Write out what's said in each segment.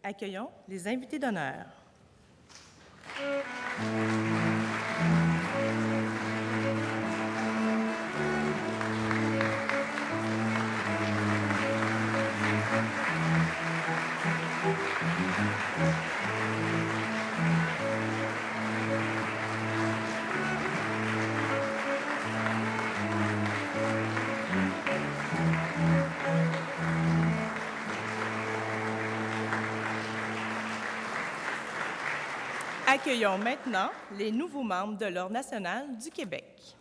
Accueillons les invités d'honneur. Accueillons maintenant les nouveaux membres de l'Ordre national du Québec.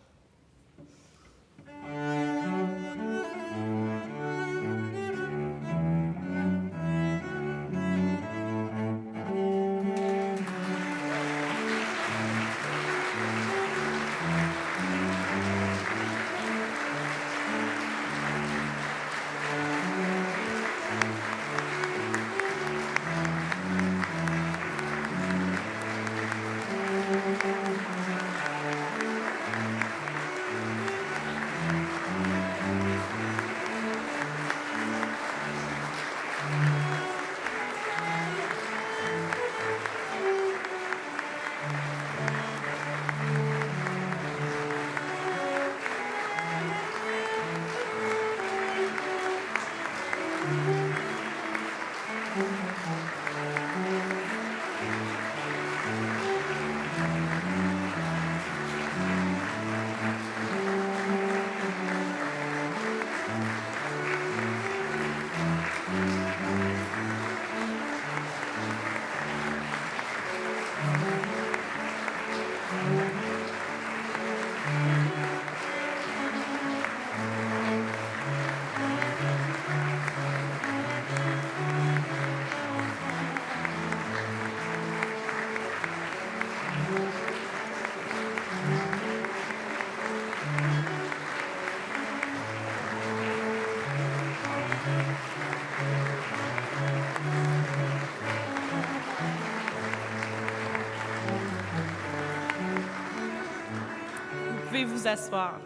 Vous pouvez vous asseoir.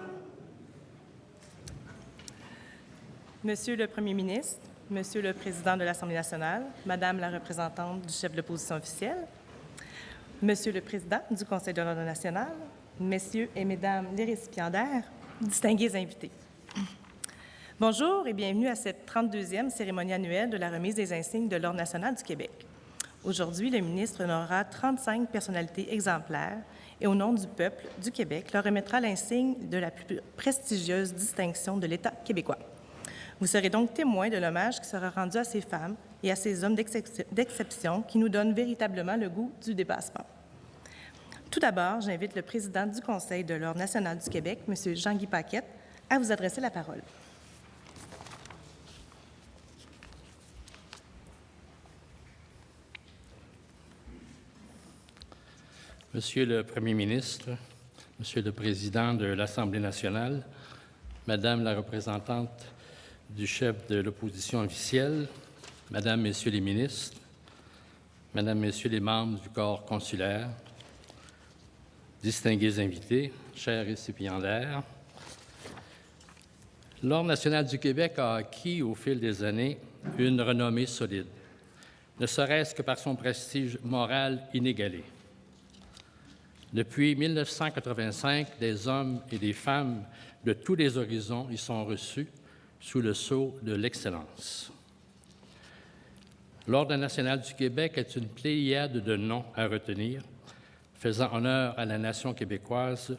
Monsieur le Premier ministre, Monsieur le Président de l'Assemblée nationale, Madame la représentante du chef de l'opposition officielle, Monsieur le Président du Conseil de l'Ordre national, Messieurs et Mesdames les récipiendaires, distingués invités. Bonjour et bienvenue à cette 32e cérémonie annuelle de la remise des insignes de l'Ordre national du Québec. Aujourd'hui, le ministre honorera 35 personnalités exemplaires et au nom du peuple du Québec, leur remettra l'insigne de la plus prestigieuse distinction de l'État québécois. Vous serez donc témoin de l'hommage qui sera rendu à ces femmes et à ces hommes d'exception qui nous donnent véritablement le goût du dépassement. Tout d'abord, j'invite le président du Conseil de l'Ordre national du Québec, M. Jean-Guy Paquette, à vous adresser la parole. Monsieur le Premier ministre, Monsieur le Président de l'Assemblée nationale, Madame la représentante du chef de l'opposition officielle, Madame, Messieurs les ministres, Madame, Messieurs les membres du corps consulaire, distingués invités, chers récipiendaires, l'Ordre national du Québec a acquis au fil des années une renommée solide, ne serait-ce que par son prestige moral inégalé. Depuis 1985, des hommes et des femmes de tous les horizons y sont reçus sous le sceau de l'excellence. L'Ordre national du Québec est une pléiade de noms à retenir, faisant honneur à la nation québécoise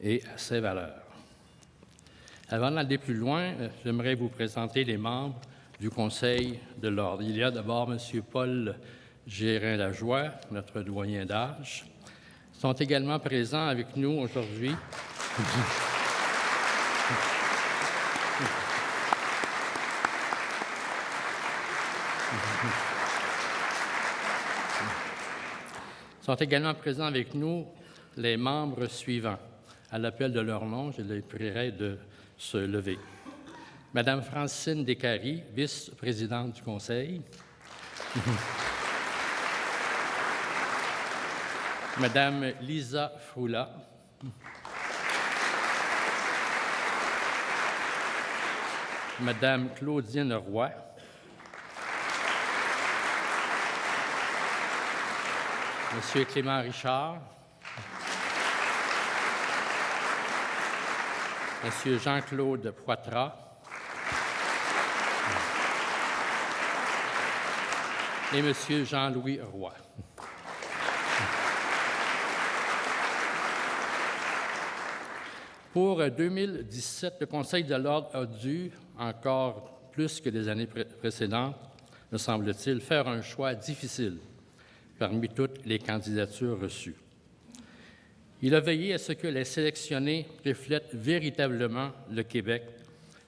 et à ses valeurs. Avant d'aller plus loin, j'aimerais vous présenter les membres du Conseil de l'Ordre. Il y a d'abord M. Paul Gérin-Lajoie, notre doyen d'âge. Sont également présents avec nous aujourd'hui les membres suivants. À l'appel de leur nom, je les prierai de se lever. Madame Francine Descaries, vice-présidente du Conseil. Madame Lisa Froula. Madame Claudine Roy. Monsieur Clément Richard, Monsieur Jean-Claude Poitras, et Monsieur Jean-Louis Roy. Pour 2017, le Conseil de l'Ordre a dû, encore plus que les années précédentes, me semble-t-il, faire un choix difficile parmi toutes les candidatures reçues. Il a veillé à ce que les sélectionnés reflètent véritablement le Québec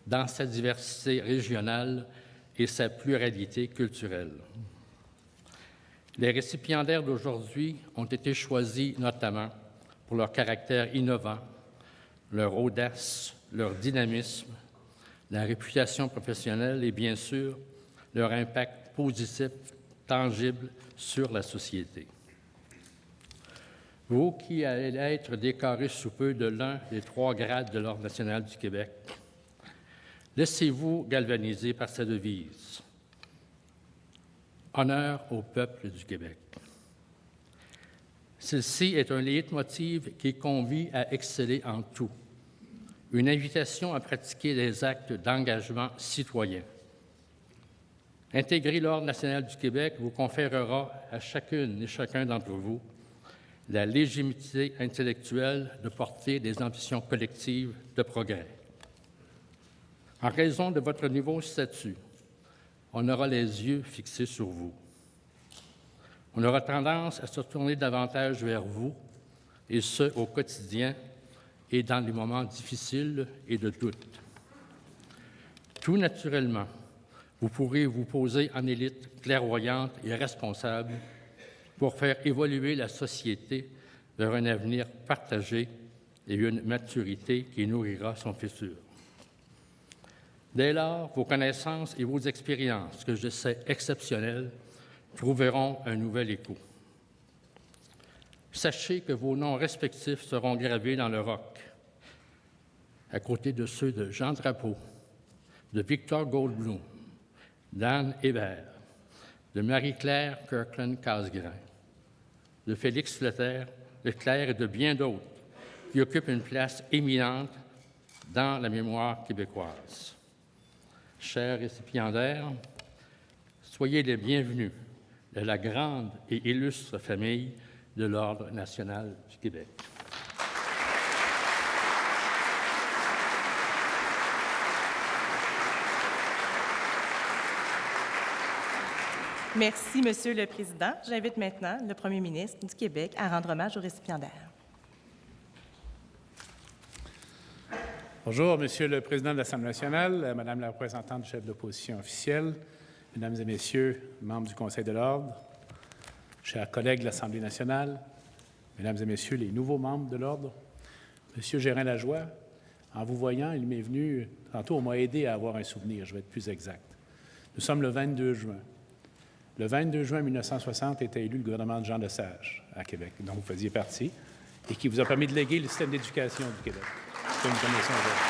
dans sa diversité régionale et sa pluralité culturelle. Les récipiendaires d'aujourd'hui ont été choisis notamment pour leur caractère innovant, leur audace, leur dynamisme, la réputation professionnelle et, bien sûr, leur impact positif, tangible sur la société. Vous qui allez être décorés sous peu de l'un des 3 grades de l'Ordre national du Québec, laissez-vous galvaniser par sa devise « Honneur au peuple du Québec ». Celle-ci est un leitmotiv qui convie à exceller en tout, une invitation à pratiquer des actes d'engagement citoyen. Intégrer l'Ordre national du Québec vous conférera à chacune et chacun d'entre vous la légitimité intellectuelle de porter des ambitions collectives de progrès. En raison de votre nouveau statut, on aura les yeux fixés sur vous. On aura tendance à se tourner davantage vers vous, et ce, au quotidien et dans les moments difficiles et de doute. Tout naturellement, vous pourrez vous poser en élite clairvoyante et responsable pour faire évoluer la société vers un avenir partagé et une maturité qui nourrira son futur. Dès lors, vos connaissances et vos expériences, que je sais exceptionnelles, trouveront un nouvel écho. Sachez que vos noms respectifs seront gravés dans le roc, à côté de ceux de Jean Drapeau, de Victor Goldblum, d'Anne Hébert, de Marie-Claire Kirkland-Casgrain, de Félix Leclerc et de bien d'autres qui occupent une place éminente dans la mémoire québécoise. Chers récipiendaires, soyez les bienvenus de la grande et illustre famille de l'Ordre national du Québec. Merci, Monsieur le Président. J'invite maintenant le Premier ministre du Québec à rendre hommage aux récipiendaires. Bonjour, Monsieur le Président de l'Assemblée nationale, Madame la représentante du chef de l'opposition officielle, Mesdames et Messieurs, membres du Conseil de l'Ordre, chers collègues de l'Assemblée nationale, Mesdames et Messieurs, les nouveaux membres de l'Ordre, Monsieur Gérin-Lajoie, en vous voyant, il m'est venu, tantôt on m'a aidé à avoir un souvenir, je vais être plus exact. Nous sommes le 22 juin. Le 22 juin 1960 était élu le gouvernement de Jean Lesage à Québec, dont vous faisiez partie, et qui vous a permis de léguer le système d'éducation du Québec, que nous connaissons aujourd'hui.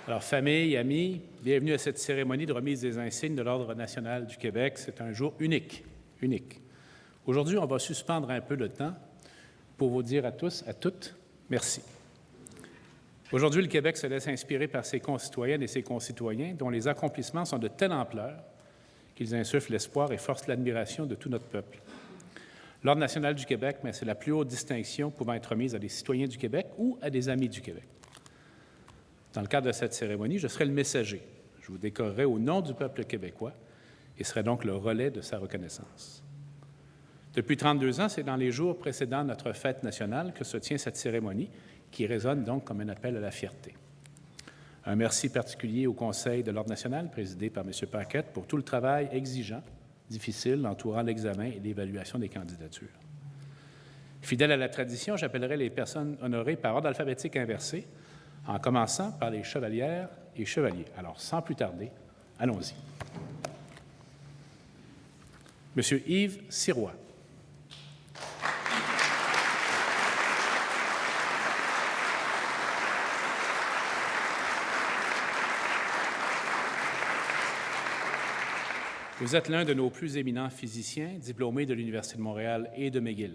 Alors, famille, amis, bienvenue à cette cérémonie de remise des insignes de l'Ordre national du Québec. C'est un jour unique. Aujourd'hui, on va suspendre un peu le temps pour vous dire à tous, à toutes, merci. Aujourd'hui, le Québec se laisse inspirer par ses concitoyennes et ses concitoyens dont les accomplissements sont de telle ampleur qu'ils insufflent l'espoir et forcent l'admiration de tout notre peuple. L'Ordre national du Québec, mais c'est la plus haute distinction pouvant être remise à des citoyens du Québec ou à des amis du Québec. Dans le cadre de cette cérémonie, je serai le messager. Je vous décorerai au nom du peuple québécois et serai donc le relais de sa reconnaissance. Depuis 32 ans, c'est dans les jours précédant notre fête nationale que se tient cette cérémonie, qui résonne donc comme un appel à la fierté. Un merci particulier au Conseil de l'Ordre national, présidé par M. Paquette, pour tout le travail exigeant, difficile, entourant l'examen et l'évaluation des candidatures. Fidèle à la tradition, j'appellerai les personnes honorées par ordre alphabétique inversé, en commençant par les chevalières et chevaliers. Alors, sans plus tarder, allons-y. Monsieur Yves Sirois. Vous êtes l'un de nos plus éminents physiciens, diplômé de l'Université de Montréal et de McGill.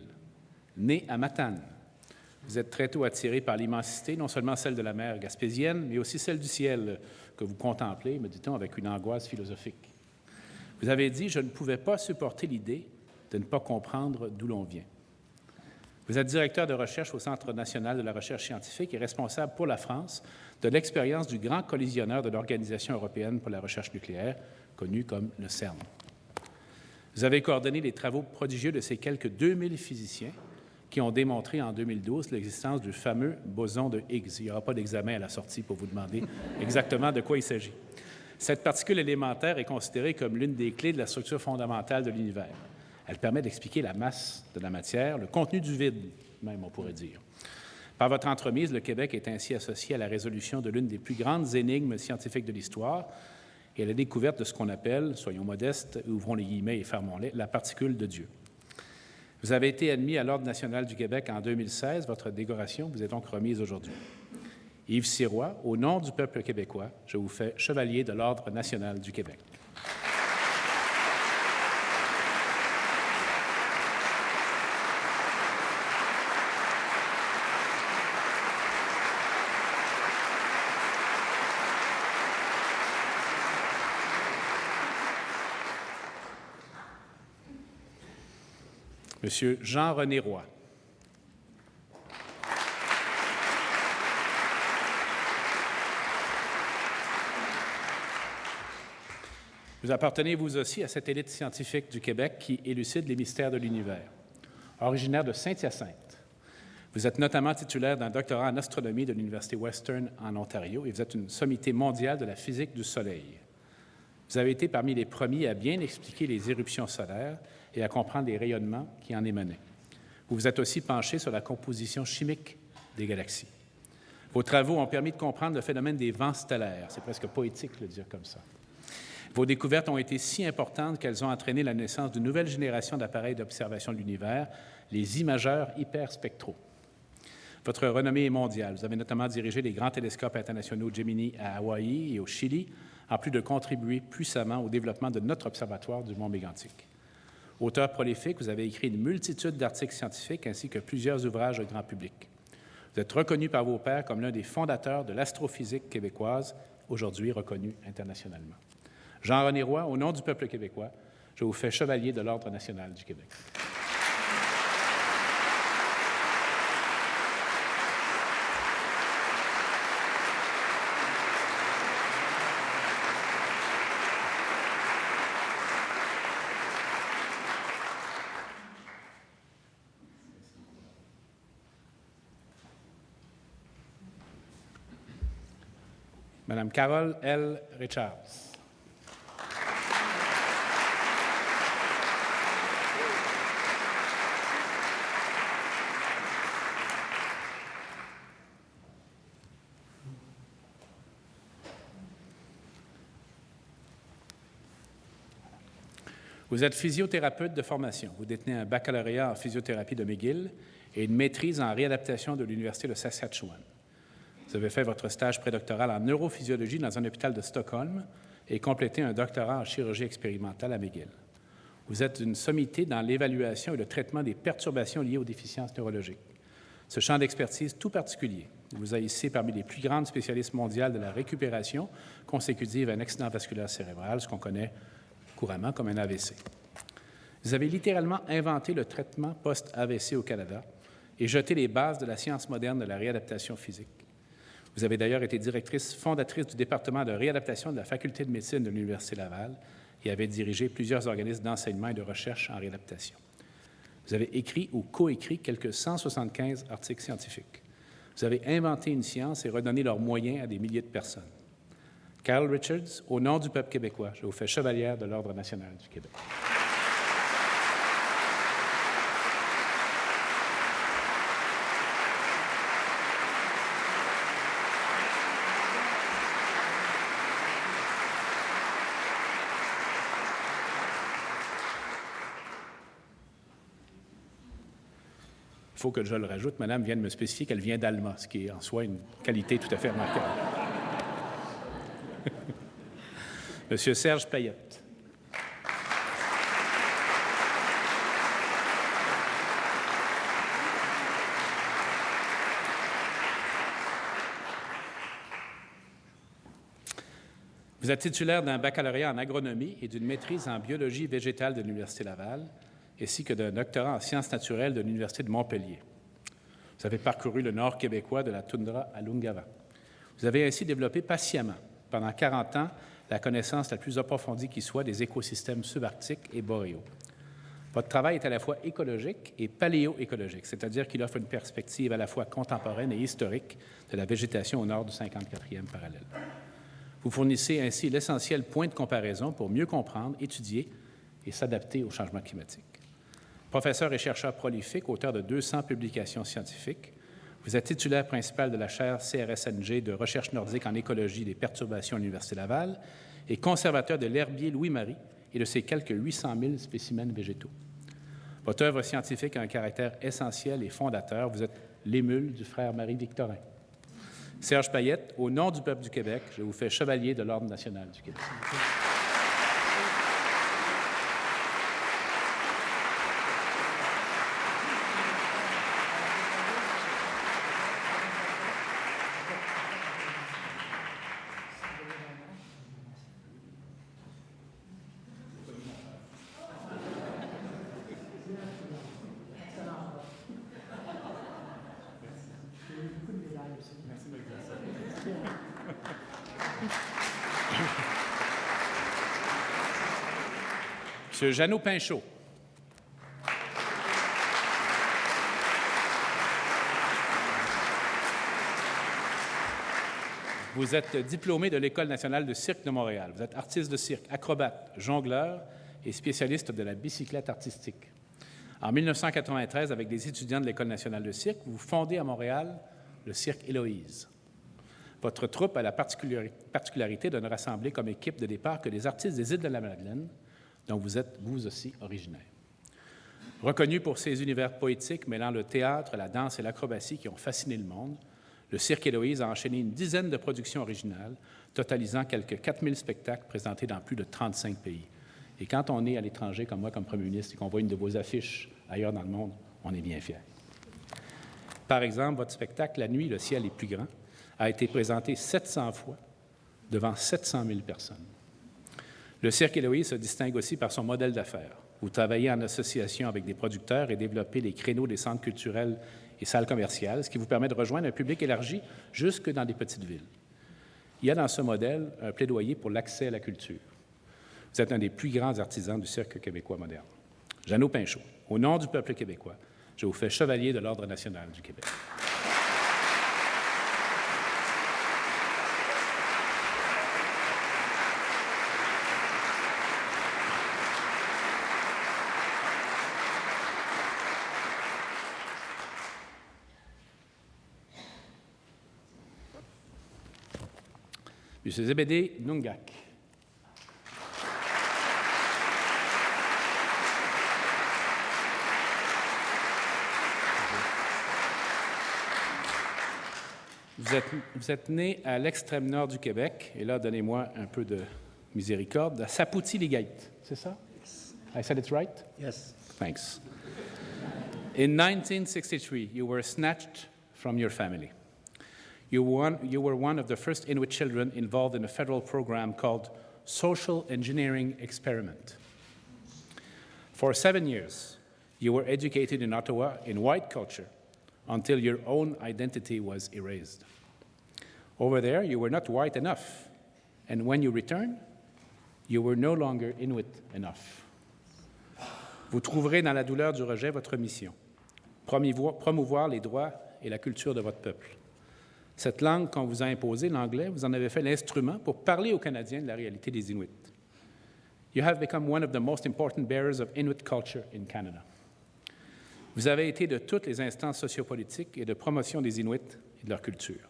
Né à Matane, vous êtes très tôt attiré par l'immensité, non seulement celle de la mer gaspésienne, mais aussi celle du ciel que vous contemplez, me dit-on, avec une angoisse philosophique. Vous avez dit « Je ne pouvais pas supporter l'idée de ne pas comprendre d'où l'on vient ». Vous êtes directeur de recherche au Centre national de la recherche scientifique et responsable pour la France de l'expérience du grand collisionneur de l'Organisation européenne pour la recherche nucléaire, connu comme le CERN. Vous avez coordonné les travaux prodigieux de ces quelques 2000 physiciens qui ont démontré en 2012 l'existence du fameux boson de Higgs. Il n'y aura pas d'examen à la sortie pour vous demander exactement de quoi il s'agit. Cette particule élémentaire est considérée comme l'une des clés de la structure fondamentale de l'univers. Elle permet d'expliquer la masse de la matière, le contenu du vide, même, on pourrait dire. Par votre entremise, le Québec est ainsi associé à la résolution de l'une des plus grandes énigmes scientifiques de l'histoire et à la découverte de ce qu'on appelle, soyons modestes, ouvrons les guillemets et fermons-les, la particule de Dieu. Vous avez été admis à l'Ordre national du Québec en 2016. Votre décoration vous est donc remise aujourd'hui. Yves Sirois, au nom du peuple québécois, je vous fais chevalier de l'Ordre national du Québec. Monsieur Jean-René Roy. Vous appartenez vous aussi à cette élite scientifique du Québec qui élucide les mystères de l'univers. Originaire de Saint-Hyacinthe, vous êtes notamment titulaire d'un doctorat en astronomie de l'Université Western en Ontario et vous êtes une sommité mondiale de la physique du Soleil. Vous avez été parmi les premiers à bien expliquer les éruptions solaires et à comprendre les rayonnements qui en émanaient. Vous vous êtes aussi penché sur la composition chimique des galaxies. Vos travaux ont permis de comprendre le phénomène des vents stellaires. C'est presque poétique de le dire comme ça. Vos découvertes ont été si importantes qu'elles ont entraîné la naissance d'une nouvelle génération d'appareils d'observation de l'univers, les imageurs hyperspectraux. Votre renommée est mondiale. Vous avez notamment dirigé les grands télescopes internationaux Gemini à Hawaï et au Chili, en plus de contribuer puissamment au développement de notre observatoire du Mont Mégantic. Auteur prolifique, vous avez écrit une multitude d'articles scientifiques ainsi que plusieurs ouvrages au grand public. Vous êtes reconnu par vos pairs comme l'un des fondateurs de l'astrophysique québécoise, aujourd'hui reconnu internationalement. Jean-René Roy, au nom du peuple québécois, je vous fais chevalier de l'Ordre national du Québec. Madame Carole L. Richards. Vous êtes physiothérapeute de formation. Vous détenez un baccalauréat en physiothérapie de McGill et une maîtrise en réadaptation de l'Université de Saskatchewan. Vous avez fait votre stage prédoctoral en neurophysiologie dans un hôpital de Stockholm et complété un doctorat en chirurgie expérimentale à McGill. Vous êtes une sommité dans l'évaluation et le traitement des perturbations liées aux déficiences neurologiques. Ce champ d'expertise tout particulier vous a hissé parmi les plus grandes spécialistes mondiales de la récupération consécutive à un accident vasculaire cérébral, ce qu'on connaît couramment comme un AVC. Vous avez littéralement inventé le traitement post-AVC au Canada et jeté les bases de la science moderne de la réadaptation physique. Vous avez d'ailleurs été directrice fondatrice du département de réadaptation de la Faculté de médecine de l'Université Laval et avez dirigé plusieurs organismes d'enseignement et de recherche en réadaptation. Vous avez écrit ou coécrit quelques 175 articles scientifiques. Vous avez inventé une science et redonné leurs moyens à des milliers de personnes. Carol Richards, au nom du peuple québécois, je vous fais chevalière de l'Ordre national du Québec. Il faut que je le rajoute, Madame vient de me spécifier qu'elle vient d'Alma, ce qui est en soi une qualité tout à fait remarquable. Monsieur Serge Payette. Vous êtes titulaire d'un baccalauréat en agronomie et d'une maîtrise en biologie végétale de l'Université Laval, ainsi que d'un doctorat en sciences naturelles de l'Université de Montpellier. Vous avez parcouru le nord québécois de la toundra à l'Ungava. Vous avez ainsi développé patiemment, pendant 40 ans, la connaissance la plus approfondie qui soit des écosystèmes subarctiques et boréaux. Votre travail est à la fois écologique et paléoécologique, c'est-à-dire qu'il offre une perspective à la fois contemporaine et historique de la végétation au nord du 54e parallèle. Vous fournissez ainsi l'essentiel point de comparaison pour mieux comprendre, étudier et s'adapter au changement climatique. Professeur et chercheur prolifique, auteur de 200 publications scientifiques, vous êtes titulaire principal de la chaire CRSNG de recherche nordique en écologie des perturbations à l'Université Laval et conservateur de l'herbier Louis-Marie et de ses quelques 800 000 spécimens végétaux. Votre œuvre scientifique a un caractère essentiel et fondateur. Vous êtes l'émule du frère Marie-Victorin. Serge Payette, au nom du peuple du Québec, je vous fais chevalier de l'Ordre national du Québec. M. Jeannot Pinchot. Vous êtes diplômé de l'École nationale de cirque de Montréal. Vous êtes artiste de cirque, acrobate, jongleur et spécialiste de la bicyclette artistique. En 1993, avec des étudiants de l'École nationale de cirque, vous fondez à Montréal le Cirque Héloïse. Votre troupe a la particularité de ne rassembler comme équipe de départ que des artistes des îles de la Madeleine, dont vous êtes vous aussi originaire. Reconnu pour ses univers poétiques mêlant le théâtre, la danse et l'acrobatie qui ont fasciné le monde, le Cirque Héloïse a enchaîné une dizaine de productions originales, totalisant quelques 4000 spectacles présentés dans plus de 35 pays. Et quand on est à l'étranger, comme moi, comme premier ministre, et qu'on voit une de vos affiches ailleurs dans le monde, on est bien fiers. Par exemple, votre spectacle « La nuit, le ciel est plus grand » a été présenté 700 fois devant 700 000 personnes. Le Cirque Héloïse se distingue aussi par son modèle d'affaires. Vous travaillez en association avec des producteurs et développez les créneaux des centres culturels et salles commerciales, ce qui vous permet de rejoindre un public élargi jusque dans des petites villes. Il y a dans ce modèle un plaidoyer pour l'accès à la culture. Vous êtes un des plus grands artisans du cirque québécois moderne. Jeannot Pinchot, au nom du peuple québécois, je vous fais chevalier de l'Ordre national du Québec. M. Zébédé Nungak. Vous êtes né à l'extrême nord du Québec, et là, donnez-moi un peu de miséricorde, à Sapouty-les-Guaîtes, c'est ça? I said it right? Yes. Thanks. In 1963, you were snatched from your family. You were one of the first Inuit children involved in a federal program called Social Engineering Experiment. For 7 years, you were educated in Ottawa in white culture until your own identity was erased. Over there, you were not white enough, and when you returned, you were no longer Inuit enough. Vous trouverez dans la douleur du rejet votre mission, promouvoir les droits et la culture de votre peuple. Cette langue qu'on vous a imposée, l'anglais, vous en avez fait l'instrument pour parler aux Canadiens de la réalité des Inuits. You have become one of the most important bearers of Inuit culture in Canada. Vous avez été de toutes les instances sociopolitiques et de promotion des Inuits et de leur culture.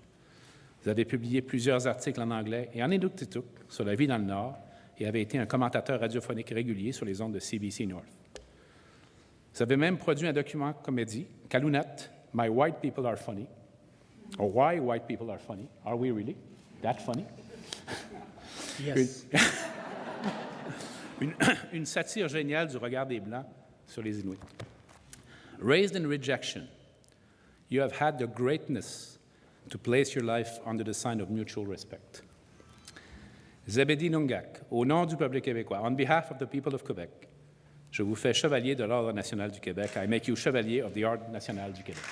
Vous avez publié plusieurs articles en anglais et en inuktitut sur la vie dans le Nord et avez été un commentateur radiophonique régulier sur les ondes de CBC North. Vous avez même produit un document comédie, Kalunat, My White People Are Funny, or Why White People Are Funny. Are we really that funny? Yes. Une satire géniale du regard des Blancs sur les Inuits. Raised in rejection, you have had the greatness to place your life under the sign of mutual respect. Zebedi Nungak, au nom du peuple québécois, on behalf of the people of Quebec, je vous fais chevalier de l'Ordre national du Québec. I make you chevalier of the Ordre national du Québec.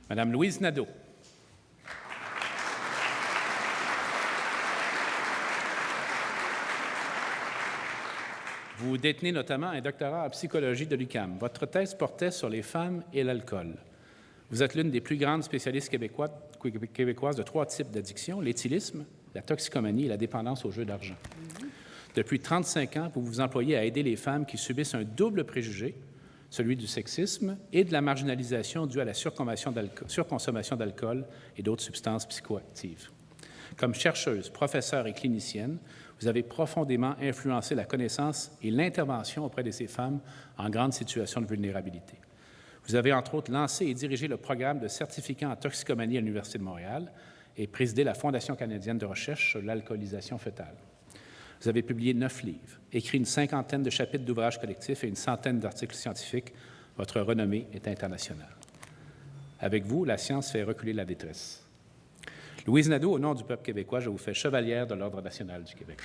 Madame Louise Nadeau. Vous détenez notamment un doctorat en psychologie de l'UQAM. Votre thèse portait sur les femmes et l'alcool. Vous êtes l'une des plus grandes spécialistes québécoises de 3 types d'addiction, l'éthylisme, la toxicomanie et la dépendance aux jeux d'argent. Depuis 35 ans, vous vous employez à aider les femmes qui subissent un double préjugé, celui du sexisme et de la marginalisation due à la surconsommation d'alcool et d'autres substances psychoactives. Comme chercheuse, professeure et clinicienne, vous avez profondément influencé la connaissance et l'intervention auprès de ces femmes en grande situation de vulnérabilité. Vous avez, entre autres, lancé et dirigé le programme de certificat en toxicomanie à l'Université de Montréal et présidé la Fondation canadienne de recherche sur l'alcoolisation fœtale. Vous avez publié 9 livres, écrit une 50aine de chapitres d'ouvrages collectifs et une centaine d'articles scientifiques. Votre renommée est internationale. Avec vous, la science fait reculer la détresse. Louise Nadeau, au nom du peuple québécois, je vous fais chevalière de l'Ordre national du Québec.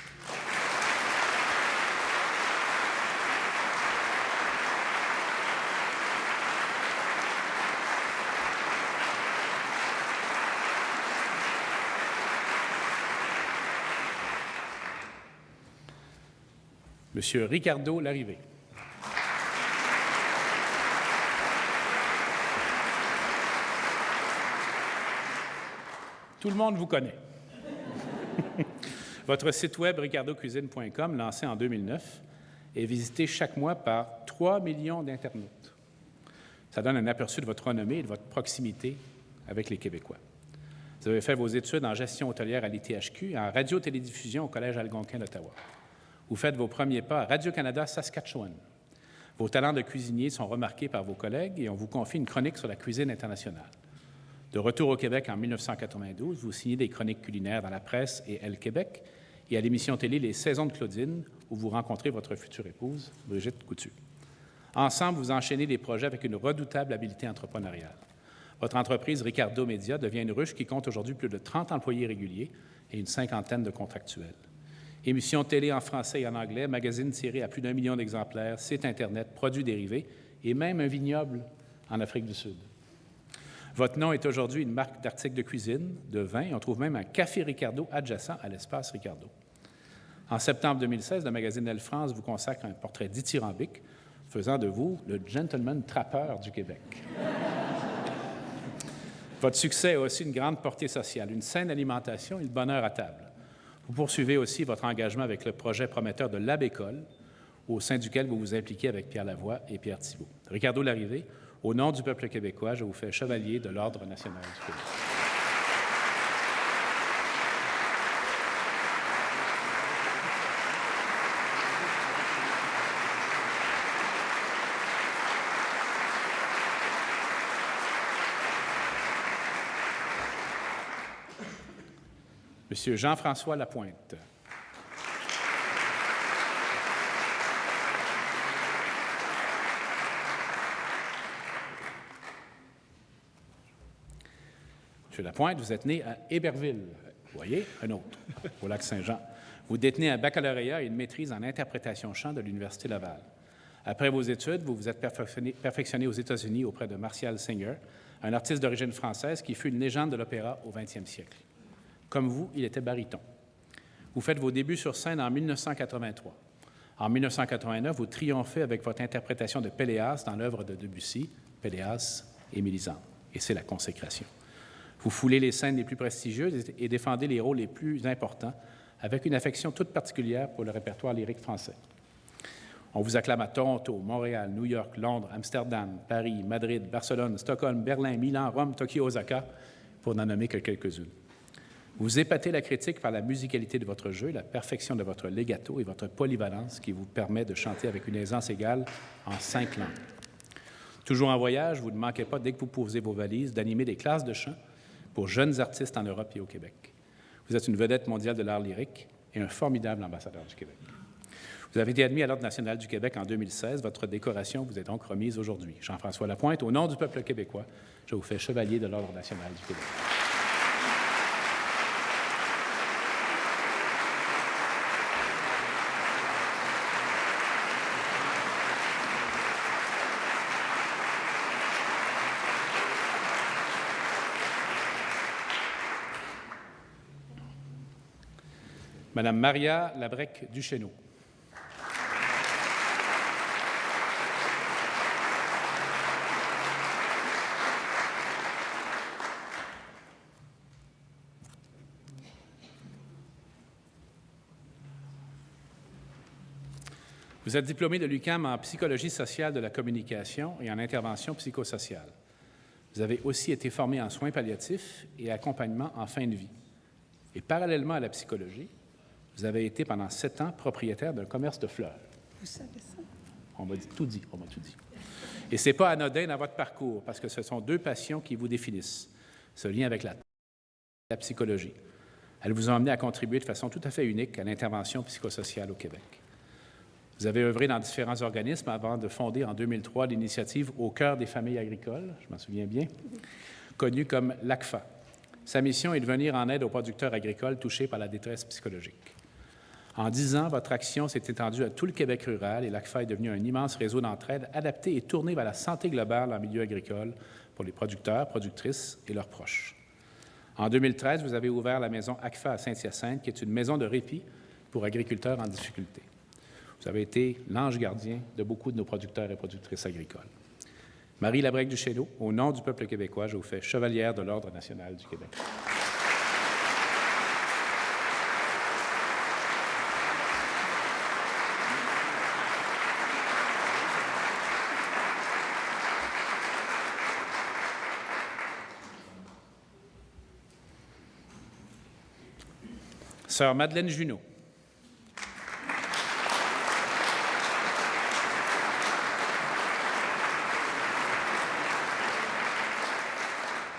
Monsieur Ricardo Larrivée. Tout le monde vous connaît. Votre site web ricardocuisine.com, lancé en 2009, est visité chaque mois par 3 millions d'internautes. Ça donne un aperçu de votre renommée et de votre proximité avec les Québécois. Vous avez fait vos études en gestion hôtelière à l'ITHQ et en radio-télédiffusion au Collège Algonquin d'Ottawa. Vous faites vos premiers pas à Radio-Canada Saskatchewan. Vos talents de cuisinier sont remarqués par vos collègues et on vous confie une chronique sur la cuisine internationale. De retour au Québec en 1992, vous signez des chroniques culinaires dans la presse et Elle Québec et à l'émission télé Les Saisons de Claudine, où vous rencontrez votre future épouse, Brigitte Coutu. Ensemble, vous enchaînez des projets avec une redoutable habileté entrepreneuriale. Votre entreprise Ricardo Média devient une ruche qui compte aujourd'hui plus de 30 employés réguliers et une 50aine de contractuels. Émissions télé en français et en anglais, magazines tirés à plus d'1 million d'exemplaires, sites Internet, produits dérivés et même un vignoble en Afrique du Sud. Votre nom est aujourd'hui une marque d'articles de cuisine, de vin, et on trouve même un café Ricardo adjacent à l'espace Ricardo. En septembre 2016, le magazine Elle France vous consacre un portrait dithyrambique, faisant de vous le gentleman trappeur du Québec. Votre succès a aussi une grande portée sociale, une saine alimentation et le bonheur à table. Vous poursuivez aussi votre engagement avec le projet prometteur de l'Abécole, au sein duquel vous vous impliquez avec Pierre Lavoie et Pierre Thibault. Ricardo Larrivée, au nom du peuple québécois, je vous fais chevalier de l'Ordre national du Québec. Monsieur Jean-François Lapointe. Monsieur Lapointe, vous êtes né à Héberville. Vous voyez, un autre, au Lac-Saint-Jean. Vous détenez un baccalauréat et une maîtrise en interprétation chant de l'Université Laval. Après vos études, vous vous êtes perfectionné aux États-Unis auprès de Martial Singer, un artiste d'origine française qui fut une légende de l'opéra au 20e siècle. Comme vous, il était baryton. Vous faites vos débuts sur scène en 1983. En 1989, vous triomphez avec votre interprétation de Péléas dans l'œuvre de Debussy, Péléas et Mélisande. Et c'est la consécration. Vous foulez les scènes les plus prestigieuses et défendez les rôles les plus importants avec une affection toute particulière pour le répertoire lyrique français. On vous acclame à Toronto, Montréal, New York, Londres, Amsterdam, Paris, Madrid, Barcelone, Stockholm, Berlin, Milan, Rome, Tokyo, Osaka, pour n'en nommer que quelques-unes. Vous épatez la critique par la musicalité de votre jeu, la perfection de votre legato et votre polyvalence qui vous permet de chanter avec une aisance égale en 5 langues. Toujours en voyage, vous ne manquez pas, dès que vous posez vos valises, d'animer des classes de chant pour jeunes artistes en Europe et au Québec. Vous êtes une vedette mondiale de l'art lyrique et un formidable ambassadeur du Québec. Vous avez été admis à l'Ordre national du Québec en 2016. Votre décoration vous est donc remise aujourd'hui. Jean-François Lapointe, au nom du peuple québécois, je vous fais chevalier de l'Ordre national du Québec. Madame Maria Labrec-Duchesneau. Vous êtes diplômé de l'UQAM en psychologie sociale de la communication et en intervention psychosociale. Vous avez aussi été formé en soins palliatifs et accompagnement en fin de vie. Et parallèlement à la psychologie, vous avez été pendant 7 ans propriétaire d'un commerce de fleurs. Vous savez ça? On m'a tout dit. Et ce n'est pas anodin dans votre parcours, parce que ce sont 2 passions qui vous définissent. Ce lien avec la psychologie. Elles vous ont amené à contribuer de façon tout à fait unique à l'intervention psychosociale au Québec. Vous avez œuvré dans différents organismes avant de fonder en 2003 l'initiative Au cœur des familles agricoles, je m'en souviens bien, connue comme l'ACFA. Sa mission est de venir en aide aux producteurs agricoles touchés par la détresse psychologique. En 10 ans, votre action s'est étendue à tout le Québec rural et l'ACFA est devenu un immense réseau d'entraide adapté et tourné vers la santé globale en milieu agricole pour les producteurs, productrices et leurs proches. En 2013, vous avez ouvert la maison ACFA à Saint-Hyacinthe, qui est une maison de répit pour agriculteurs en difficulté. Vous avez été l'ange gardien de beaucoup de nos producteurs et productrices agricoles. Marie Labrec-Duchesneau, au nom du peuple québécois, je vous fais chevalière de l'Ordre national du Québec. Sœur Madeleine Junot.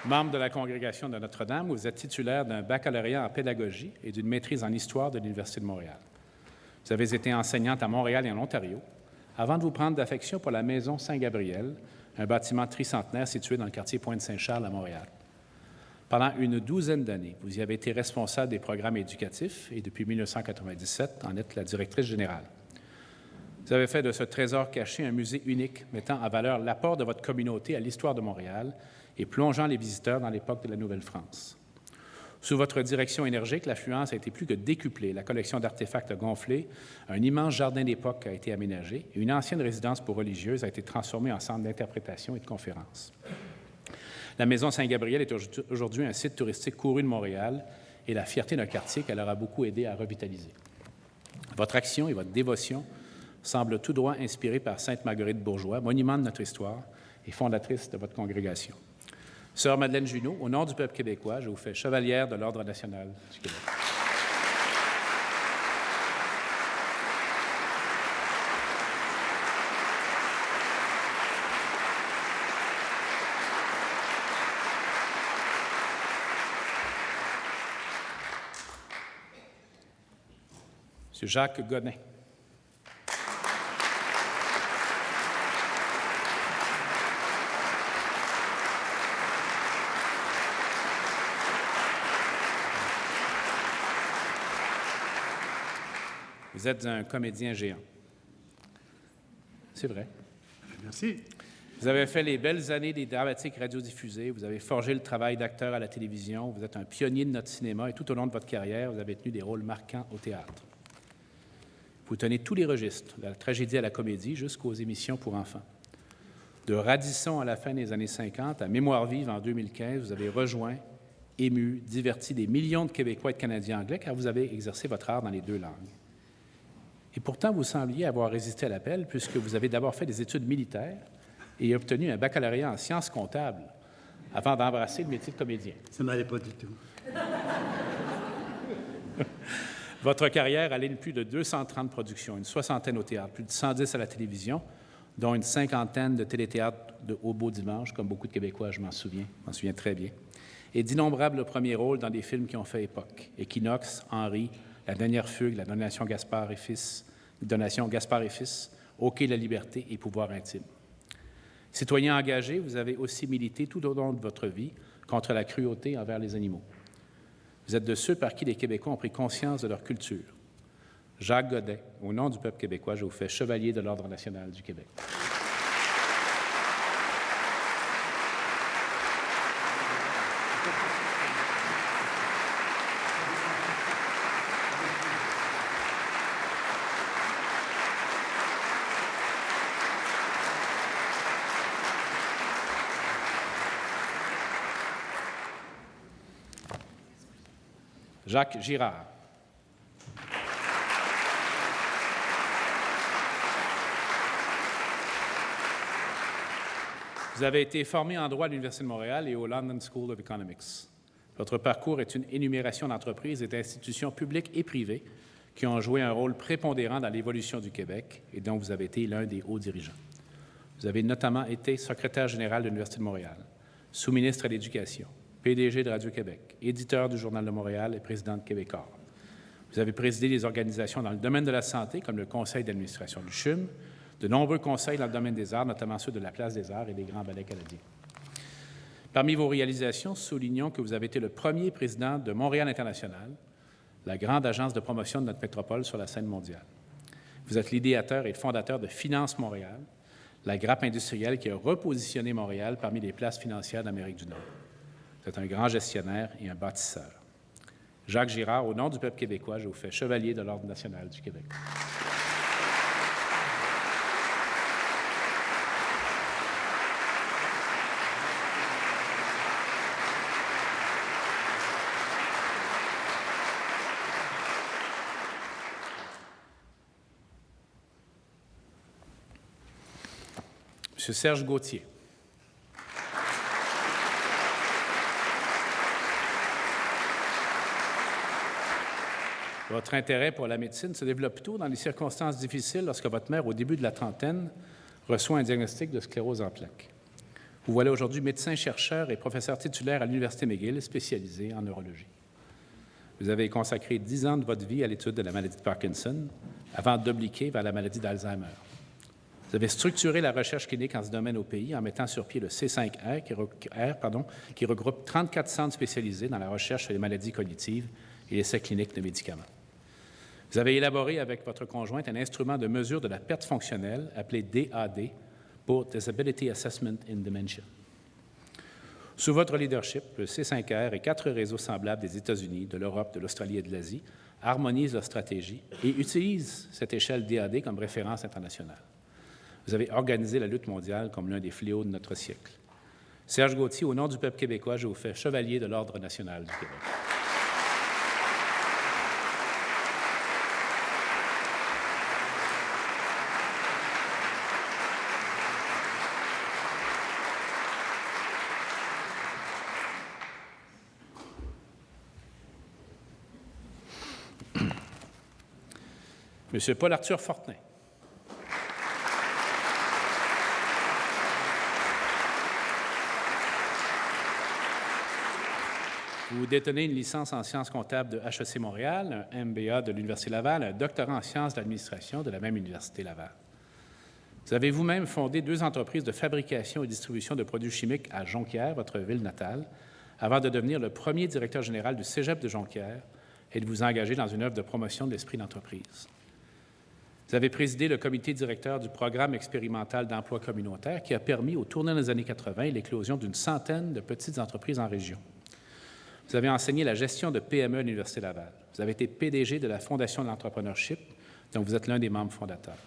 Membre de la congrégation de Notre-Dame, vous êtes titulaire d'un baccalauréat en pédagogie et d'une maîtrise en histoire de l'Université de Montréal. Vous avez été enseignante à Montréal et en Ontario, avant de vous prendre d'affection pour la Maison Saint-Gabriel, un bâtiment tricentenaire situé dans le quartier Pointe-Saint-Charles à Montréal. Pendant une 12aine d'années, vous y avez été responsable des programmes éducatifs et depuis 1997, en êtes la directrice générale. Vous avez fait de ce trésor caché un musée unique mettant en valeur l'apport de votre communauté à l'histoire de Montréal et plongeant les visiteurs dans l'époque de la Nouvelle-France. Sous votre direction énergique, l'affluence a été plus que décuplée. La collection d'artefacts a gonflé, un immense jardin d'époque a été aménagé et une ancienne résidence pour religieuses a été transformée en centre d'interprétation et de conférences. La Maison Saint-Gabriel est aujourd'hui un site touristique couru de Montréal et la fierté d'un quartier qu'elle aura beaucoup aidé à revitaliser. Votre action et votre dévotion semblent tout droit inspirées par Sainte Marguerite Bourgeois, monument de notre histoire et fondatrice de votre congrégation. Sœur Madeleine Junot, au nom du peuple québécois, je vous fais chevalière de l'Ordre national du Québec. Monsieur Jacques Godin. Vous êtes un comédien géant. C'est vrai. Merci. Vous avez fait les belles années des dramatiques radiodiffusées, vous avez forgé le travail d'acteur à la télévision, vous êtes un pionnier de notre cinéma et tout au long de votre carrière, vous avez tenu des rôles marquants au théâtre. Vous tenez tous les registres, de la tragédie à la comédie jusqu'aux émissions pour enfants. De Radisson à la fin des années 50 à Mémoire vive en 2015, vous avez rejoint, ému, diverti des millions de Québécois et de Canadiens anglais car vous avez exercé votre art dans les 2 langues. Et pourtant, vous sembliez avoir résisté à l'appel puisque vous avez d'abord fait des études militaires et obtenu un baccalauréat en sciences comptables avant d'embrasser le métier de comédien. Ça ne m'allait pas du tout. Votre carrière aligne plus de 230 productions, une 60aine au théâtre, plus de 110 à la télévision, dont une cinquantaine de téléthéâtres au beau dimanche, comme beaucoup de Québécois, je m'en souviens très bien, et d'innombrables premiers rôles dans des films qui ont fait époque. Équinoxe, Henri, La dernière fugue, La donation Gaspard et Fils, OK la liberté et Pouvoir intime. Citoyens engagés, vous avez aussi milité tout au long de votre vie contre la cruauté envers les animaux. Vous êtes de ceux par qui les Québécois ont pris conscience de leur culture. Jacques Godet, au nom du peuple québécois, je vous fais chevalier de l'Ordre national du Québec. Jacques Girard. Vous avez été formé en droit à l'Université de Montréal et au London School of Economics. Votre parcours est une énumération d'entreprises et d'institutions publiques et privées qui ont joué un rôle prépondérant dans l'évolution du Québec et dont vous avez été l'un des hauts dirigeants. Vous avez notamment été secrétaire général de l'Université de Montréal, sous-ministre à l'Éducation, PDG de Radio-Québec, éditeur du Journal de Montréal et président de Québecor. Vous avez présidé des organisations dans le domaine de la santé, comme le Conseil d'administration du CHUM, de nombreux conseils dans le domaine des arts, notamment ceux de la Place des Arts et des Grands Ballets canadiens. Parmi vos réalisations, soulignons que vous avez été le premier président de Montréal International, la grande agence de promotion de notre métropole sur la scène mondiale. Vous êtes l'idéateur et le fondateur de Finance Montréal, la grappe industrielle qui a repositionné Montréal parmi les places financières d'Amérique du Nord. Vous êtes un grand gestionnaire et un bâtisseur. Jacques Girard, au nom du peuple québécois, je vous fais chevalier de l'Ordre national du Québec. Monsieur Serge Gauthier. Votre intérêt pour la médecine se développe plutôt dans les circonstances difficiles lorsque votre mère, au début de la trentaine, reçoit un diagnostic de sclérose en plaques. Vous voilà aujourd'hui médecin-chercheur et professeur titulaire à l'Université McGill, spécialisé en neurologie. Vous avez consacré 10 ans de votre vie à l'étude de la maladie de Parkinson avant d'obliquer vers la maladie d'Alzheimer. Vous avez structuré la recherche clinique en ce domaine au pays en mettant sur pied le C5R, qui regroupe 34 centres spécialisés dans la recherche sur les maladies cognitives et l'essai clinique de médicaments. Vous avez élaboré avec votre conjointe un instrument de mesure de la perte fonctionnelle appelé DAD pour Disability Assessment in Dementia. Sous votre leadership, le C5R et 4 réseaux semblables des États-Unis, de l'Europe, de l'Australie et de l'Asie harmonisent leur stratégie et utilisent cette échelle DAD comme référence internationale. Vous avez organisé la lutte mondiale comme l'un des fléaux de notre siècle. Serge Gauthier, au nom du peuple québécois, je vous fais chevalier de l'Ordre national du Québec. Monsieur Paul-Arthur Fortin. Vous détenez une licence en sciences comptables de HEC Montréal, un MBA de l'Université Laval, un doctorat en sciences de l'administration de la même Université Laval. Vous avez vous-même fondé 2 entreprises de fabrication et distribution de produits chimiques à Jonquière, votre ville natale, avant de devenir le premier directeur général du Cégep de Jonquière et de vous engager dans une œuvre de promotion de l'esprit d'entreprise. Vous avez présidé le comité directeur du programme expérimental d'emploi communautaire qui a permis, au tournant des années 80, l'éclosion d'une centaine de petites entreprises en région. Vous avez enseigné la gestion de PME à l'Université Laval. Vous avez été PDG de la Fondation de l'entrepreneurship, dont vous êtes l'un des membres fondateurs.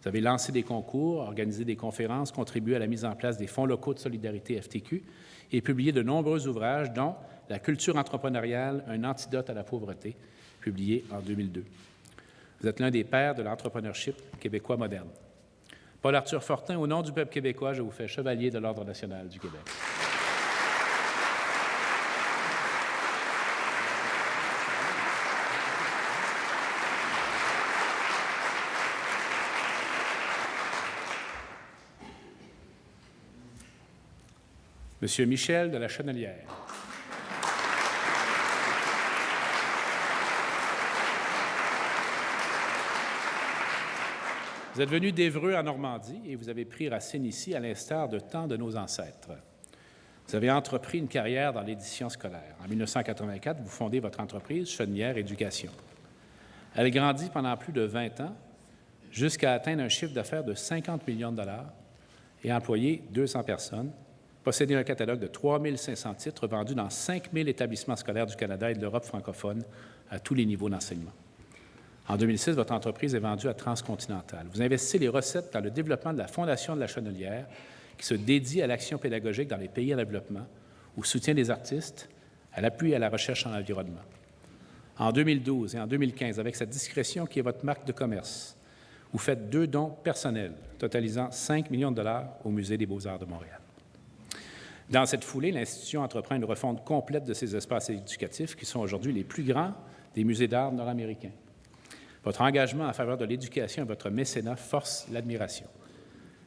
Vous avez lancé des concours, organisé des conférences, contribué à la mise en place des fonds locaux de solidarité FTQ et publié de nombreux ouvrages, dont La culture entrepreneuriale, un antidote à la pauvreté, publié en 2002. Vous êtes l'un des pères de l'entrepreneurship québécois moderne. Paul-Arthur Fortin, au nom du peuple québécois, je vous fais chevalier de l'Ordre national du Québec. Monsieur Michel de la Chenelière. Vous êtes venu d'Évreux en Normandie et vous avez pris racine ici à l'instar de tant de nos ancêtres. Vous avez entrepris une carrière dans l'édition scolaire. En 1984, vous fondez votre entreprise Chenelière Éducation. Elle grandit pendant plus de 20 ans jusqu'à atteindre un chiffre d'affaires de 50 millions de dollars et employer 200 personnes, posséder un catalogue de 3 500 titres vendus dans 5 000 établissements scolaires du Canada et de l'Europe francophone à tous les niveaux d'enseignement. En 2006, votre entreprise est vendue à Transcontinental. Vous investissez les recettes dans le développement de la Fondation de la Chenelière, qui se dédie à l'action pédagogique dans les pays en développement, au soutien des artistes, à l'appui et à la recherche en environnement. En 2012 et en 2015, avec cette discrétion qui est votre marque de commerce, vous faites 2 dons personnels, totalisant 5 millions de dollars au Musée des Beaux-Arts de Montréal. Dans cette foulée, l'institution entreprend une refonte complète de ses espaces éducatifs, qui sont aujourd'hui les plus grands des musées d'art nord-américains. Votre engagement en faveur de l'éducation et votre mécénat force l'admiration.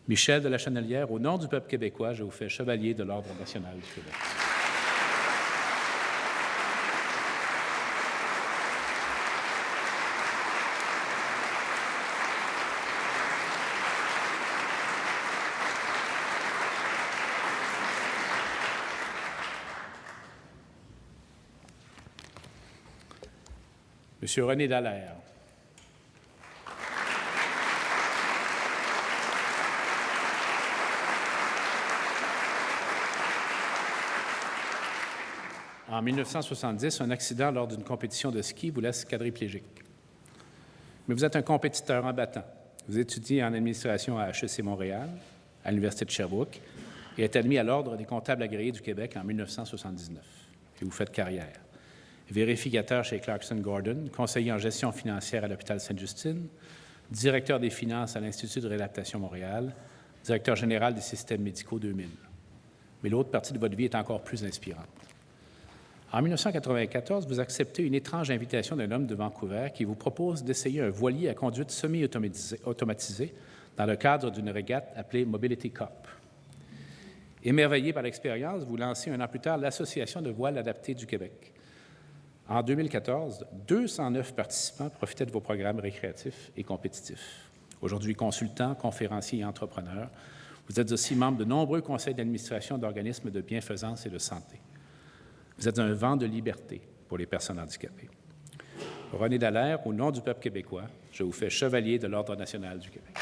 Michel de la Chenelière, au nom du peuple québécois, je vous fais chevalier de l'Ordre national du Québec. Monsieur René Dallaire. En 1970, un accident lors d'une compétition de ski vous laisse quadriplégique. Mais vous êtes un compétiteur en battant. Vous étudiez en administration à HEC Montréal, à l'Université de Sherbrooke, et êtes admis à l'Ordre des comptables agréés du Québec en 1979. Et vous faites carrière. Vérificateur chez Clarkson Gordon, conseiller en gestion financière à l'hôpital Sainte-Justine, directeur des finances à l'Institut de réadaptation Montréal, directeur général des systèmes médicaux 2000. Mais l'autre partie de votre vie est encore plus inspirante. En 1994, vous acceptez une étrange invitation d'un homme de Vancouver qui vous propose d'essayer un voilier à conduite semi-automatisé dans le cadre d'une régate appelée Mobility Cup. Émerveillé par l'expérience, vous lancez un an plus tard l'Association de voile adaptée du Québec. En 2014, 209 participants profitaient de vos programmes récréatifs et compétitifs. Aujourd'hui, consultant, conférencier et entrepreneur, vous êtes aussi membre de nombreux conseils d'administration d'organismes de bienfaisance et de santé. Vous êtes un vent de liberté pour les personnes handicapées. René Dallaire, au nom du peuple québécois, je vous fais chevalier de l'Ordre national du Québec.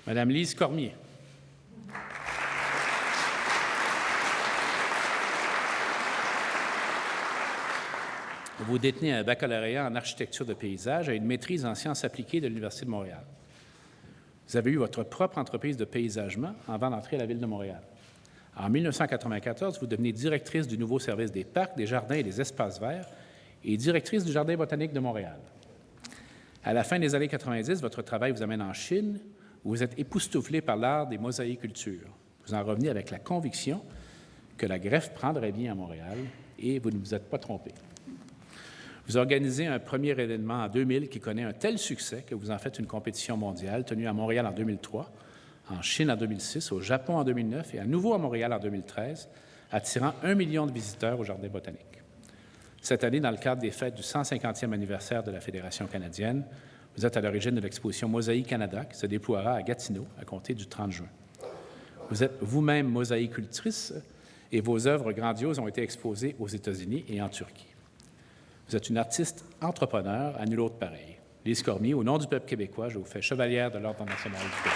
Madame Lise Cormier. Vous détenez un baccalauréat en architecture de paysage et une maîtrise en sciences appliquées de l'Université de Montréal. Vous avez eu votre propre entreprise de paysagement avant d'entrer à la Ville de Montréal. En 1994, vous devenez directrice du nouveau service des parcs, des jardins et des espaces verts et directrice du Jardin botanique de Montréal. À la fin des années 90, votre travail vous amène en Chine, où vous êtes époustouflé par l'art des mosaïcultures. Vous en revenez avec la conviction que la greffe prendrait bien à Montréal et vous ne vous êtes pas trompé. Vous organisez un premier événement en 2000 qui connaît un tel succès que vous en faites une compétition mondiale tenue à Montréal en 2003, en Chine en 2006, au Japon en 2009 et à nouveau à Montréal en 2013, attirant 1 million de visiteurs au Jardin botanique. Cette année, dans le cadre des fêtes du 150e anniversaire de la Fédération canadienne, vous êtes à l'origine de l'exposition Mosaïque Canada qui se déploiera à Gatineau à compter du 30 juin. Vous êtes vous-même mosaïcultrice et vos œuvres grandioses ont été exposées aux États-Unis et en Turquie. Vous êtes une artiste entrepreneur à nul autre pareil. Lise Cormier, au nom du peuple québécois, je vous fais chevalière de l'Ordre national du Québec.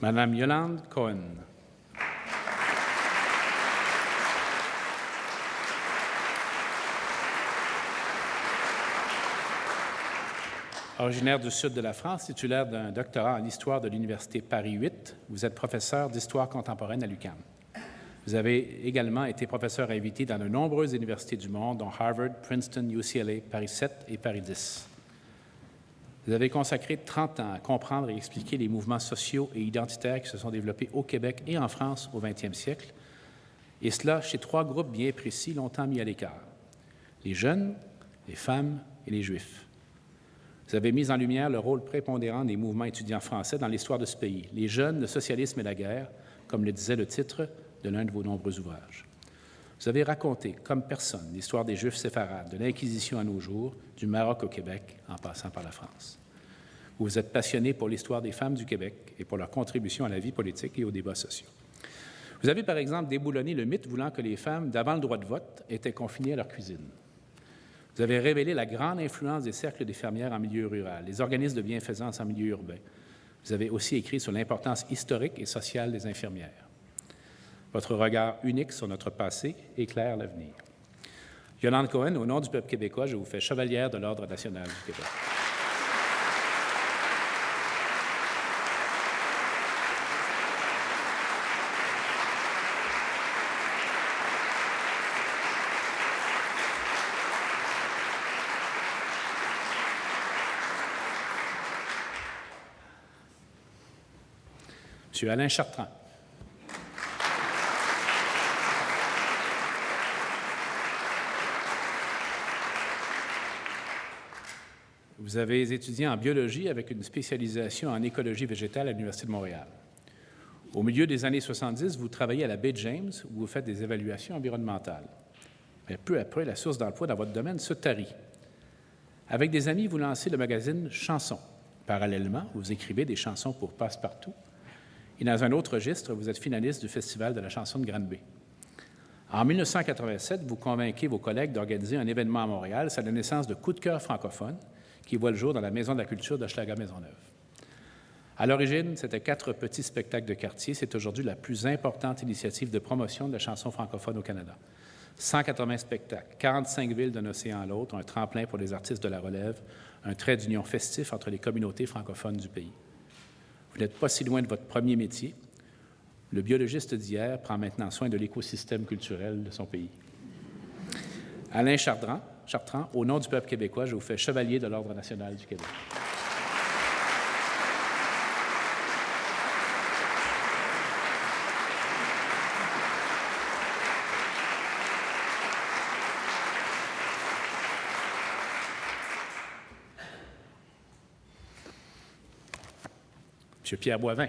Madame Yolande Cohen. Originaire du sud de la France, titulaire d'un doctorat en histoire de l'Université Paris 8, vous êtes professeur d'histoire contemporaine à l'UQAM. Vous avez également été professeur invité dans de nombreuses universités du monde, dont Harvard, Princeton, UCLA, Paris 7 et Paris 10. Vous avez consacré 30 ans à comprendre et expliquer les mouvements sociaux et identitaires qui se sont développés au Québec et en France au 20e siècle, et cela chez 3 groupes bien précis longtemps mis à l'écart: les jeunes, les femmes et les Juifs. Vous avez mis en lumière le rôle prépondérant des mouvements étudiants français dans l'histoire de ce pays, les jeunes, le socialisme et la guerre, comme le disait le titre de l'un de vos nombreux ouvrages. Vous avez raconté, comme personne, l'histoire des Juifs séfarades, de l'Inquisition à nos jours, du Maroc au Québec, en passant par la France. Vous vous êtes passionné pour l'histoire des femmes du Québec et pour leur contribution à la vie politique et aux débats sociaux. Vous avez, par exemple, déboulonné le mythe voulant que les femmes, d'avant le droit de vote, étaient confinées à leur cuisine. Vous avez révélé la grande influence des cercles des fermières en milieu rural, les organismes de bienfaisance en milieu urbain. Vous avez aussi écrit sur l'importance historique et sociale des infirmières. Votre regard unique sur notre passé éclaire l'avenir. Yolande Cohen, au nom du peuple québécois, je vous fais chevalière de l'Ordre national du Québec. Monsieur Alain Chartrand. Vous avez étudié en biologie avec une spécialisation en écologie végétale à l'Université de Montréal. Au milieu des années 70, vous travaillez à la baie James où vous faites des évaluations environnementales. Mais peu après, la source d'emploi dans votre domaine se tarit. Avec des amis, vous lancez le magazine Chansons. Parallèlement, vous écrivez des chansons pour Passe-Partout. Et dans un autre registre, vous êtes finaliste du Festival de la chanson de Granby. En 1987, vous convainquez vos collègues d'organiser un événement à Montréal. C'est la naissance de Coup de cœur francophone, qui voit le jour dans la Maison de la culture d'Hochelaga-Maisonneuve. À l'origine, c'était 4 petits spectacles de quartier. C'est aujourd'hui la plus importante initiative de promotion de la chanson francophone au Canada. 180 spectacles, 45 villes d'un océan à l'autre, un tremplin pour les artistes de la relève, un trait d'union festif entre les communautés francophones du pays. Vous n'êtes pas si loin de votre premier métier. Le biologiste d'hier prend maintenant soin de l'écosystème culturel de son pays. Alain Chartrand, au nom du peuple québécois, je vous fais chevalier de l'Ordre national du Québec. Monsieur Pierre Boivin.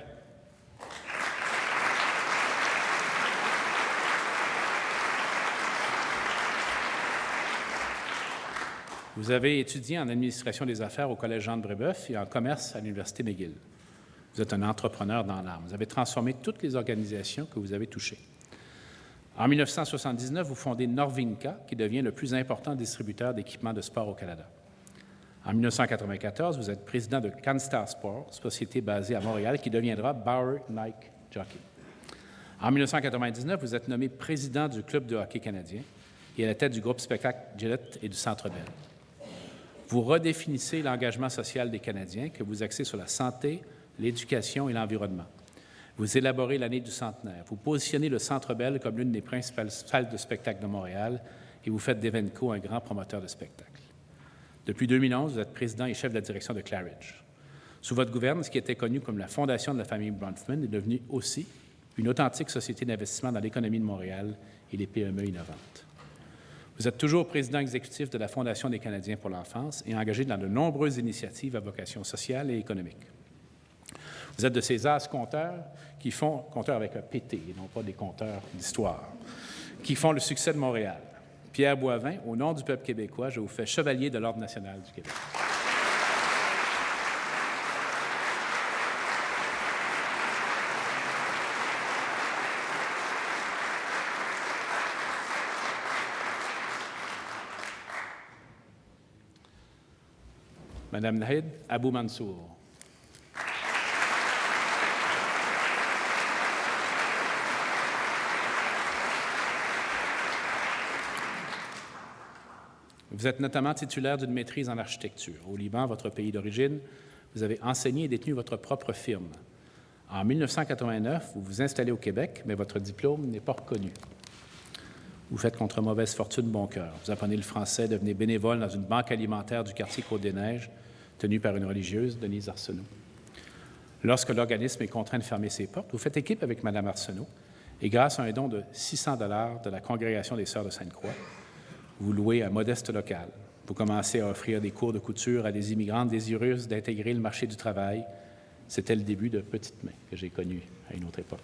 Vous avez étudié en administration des affaires au Collège Jean de Brébeuf et en commerce à l'Université McGill. Vous êtes un entrepreneur dans l'âme. Vous avez transformé toutes les organisations que vous avez touchées. En 1979, vous fondez Norvinca, qui devient le plus important distributeur d'équipements de sport au Canada. En 1994, vous êtes président de CanStar Sport, société basée à Montréal, qui deviendra Bauer Nike Jockey. En 1999, vous êtes nommé président du Club de hockey canadien et à la tête du groupe spectacle Gillette et du Centre Bell. Vous redéfinissez l'engagement social des Canadiens que vous axez sur la santé, l'éducation et l'environnement. Vous élaborez l'année du centenaire. Vous positionnez le Centre Bell comme l'une des principales salles de spectacle de Montréal et vous faites d'Evenco un grand promoteur de spectacle. Depuis 2011, vous êtes président et chef de la direction de Claridge. Sous votre gouverne, ce qui était connu comme la Fondation de la famille Bronfman est devenu aussi une authentique société d'investissement dans l'économie de Montréal et les PME innovantes. Vous êtes toujours président exécutif de la Fondation des Canadiens pour l'enfance et engagé dans de nombreuses initiatives à vocation sociale et économique. Vous êtes de ces as compteurs qui font, compteurs avec un PT et non pas des compteurs d'histoire, qui font le succès de Montréal. Pierre Boivin, au nom du peuple québécois, je vous fais chevalier de l'Ordre national du Québec. Madame Nahid Abou Mansour. Vous êtes notamment titulaire d'une maîtrise en architecture. Au Liban, votre pays d'origine, vous avez enseigné et détenu votre propre firme. En 1989, vous vous installez au Québec, mais votre diplôme n'est pas reconnu. Vous faites contre mauvaise fortune bon cœur. Vous apprenez le français, devenez bénévole dans une banque alimentaire du quartier Côte-des-Neiges, tenue par une religieuse, Denise Arsenault. Lorsque l'organisme est contraint de fermer ses portes, vous faites équipe avec Mme Arsenault et grâce à un don de 600 $ de la Congrégation des Sœurs de Sainte-Croix, vous louez un modeste local. Vous commencez à offrir des cours de couture à des immigrantes désireuses d'intégrer le marché du travail. C'était le début de Petite Main que j'ai connu à une autre époque.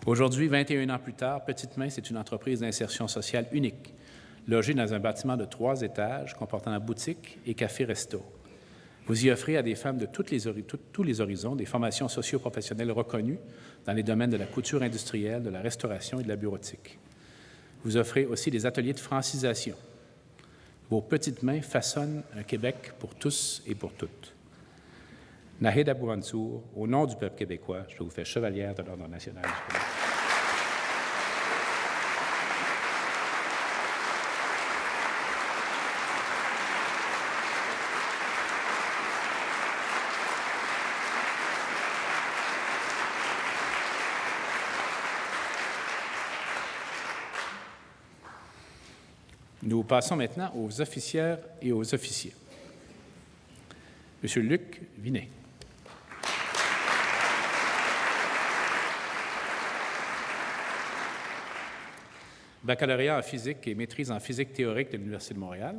Aujourd'hui, 21 ans plus tard, Petite Main, c'est une entreprise d'insertion sociale unique, logée dans un bâtiment de 3 étages comportant la boutique et café-resto. Vous y offrez à des femmes de tous les horizons des formations socio-professionnelles reconnues dans les domaines de la couture industrielle, de la restauration et de la bureautique. Vous offrez aussi des ateliers de francisation. Vos petites mains façonnent un Québec pour tous et pour toutes. Nahid Abou Mansour, au nom du peuple québécois, je vous fais chevalière de l'Ordre national du Québec. Nous passons maintenant aux officières et aux officiers. Monsieur Luc Vinet. Baccalauréat en physique et maîtrise en physique théorique de l'Université de Montréal.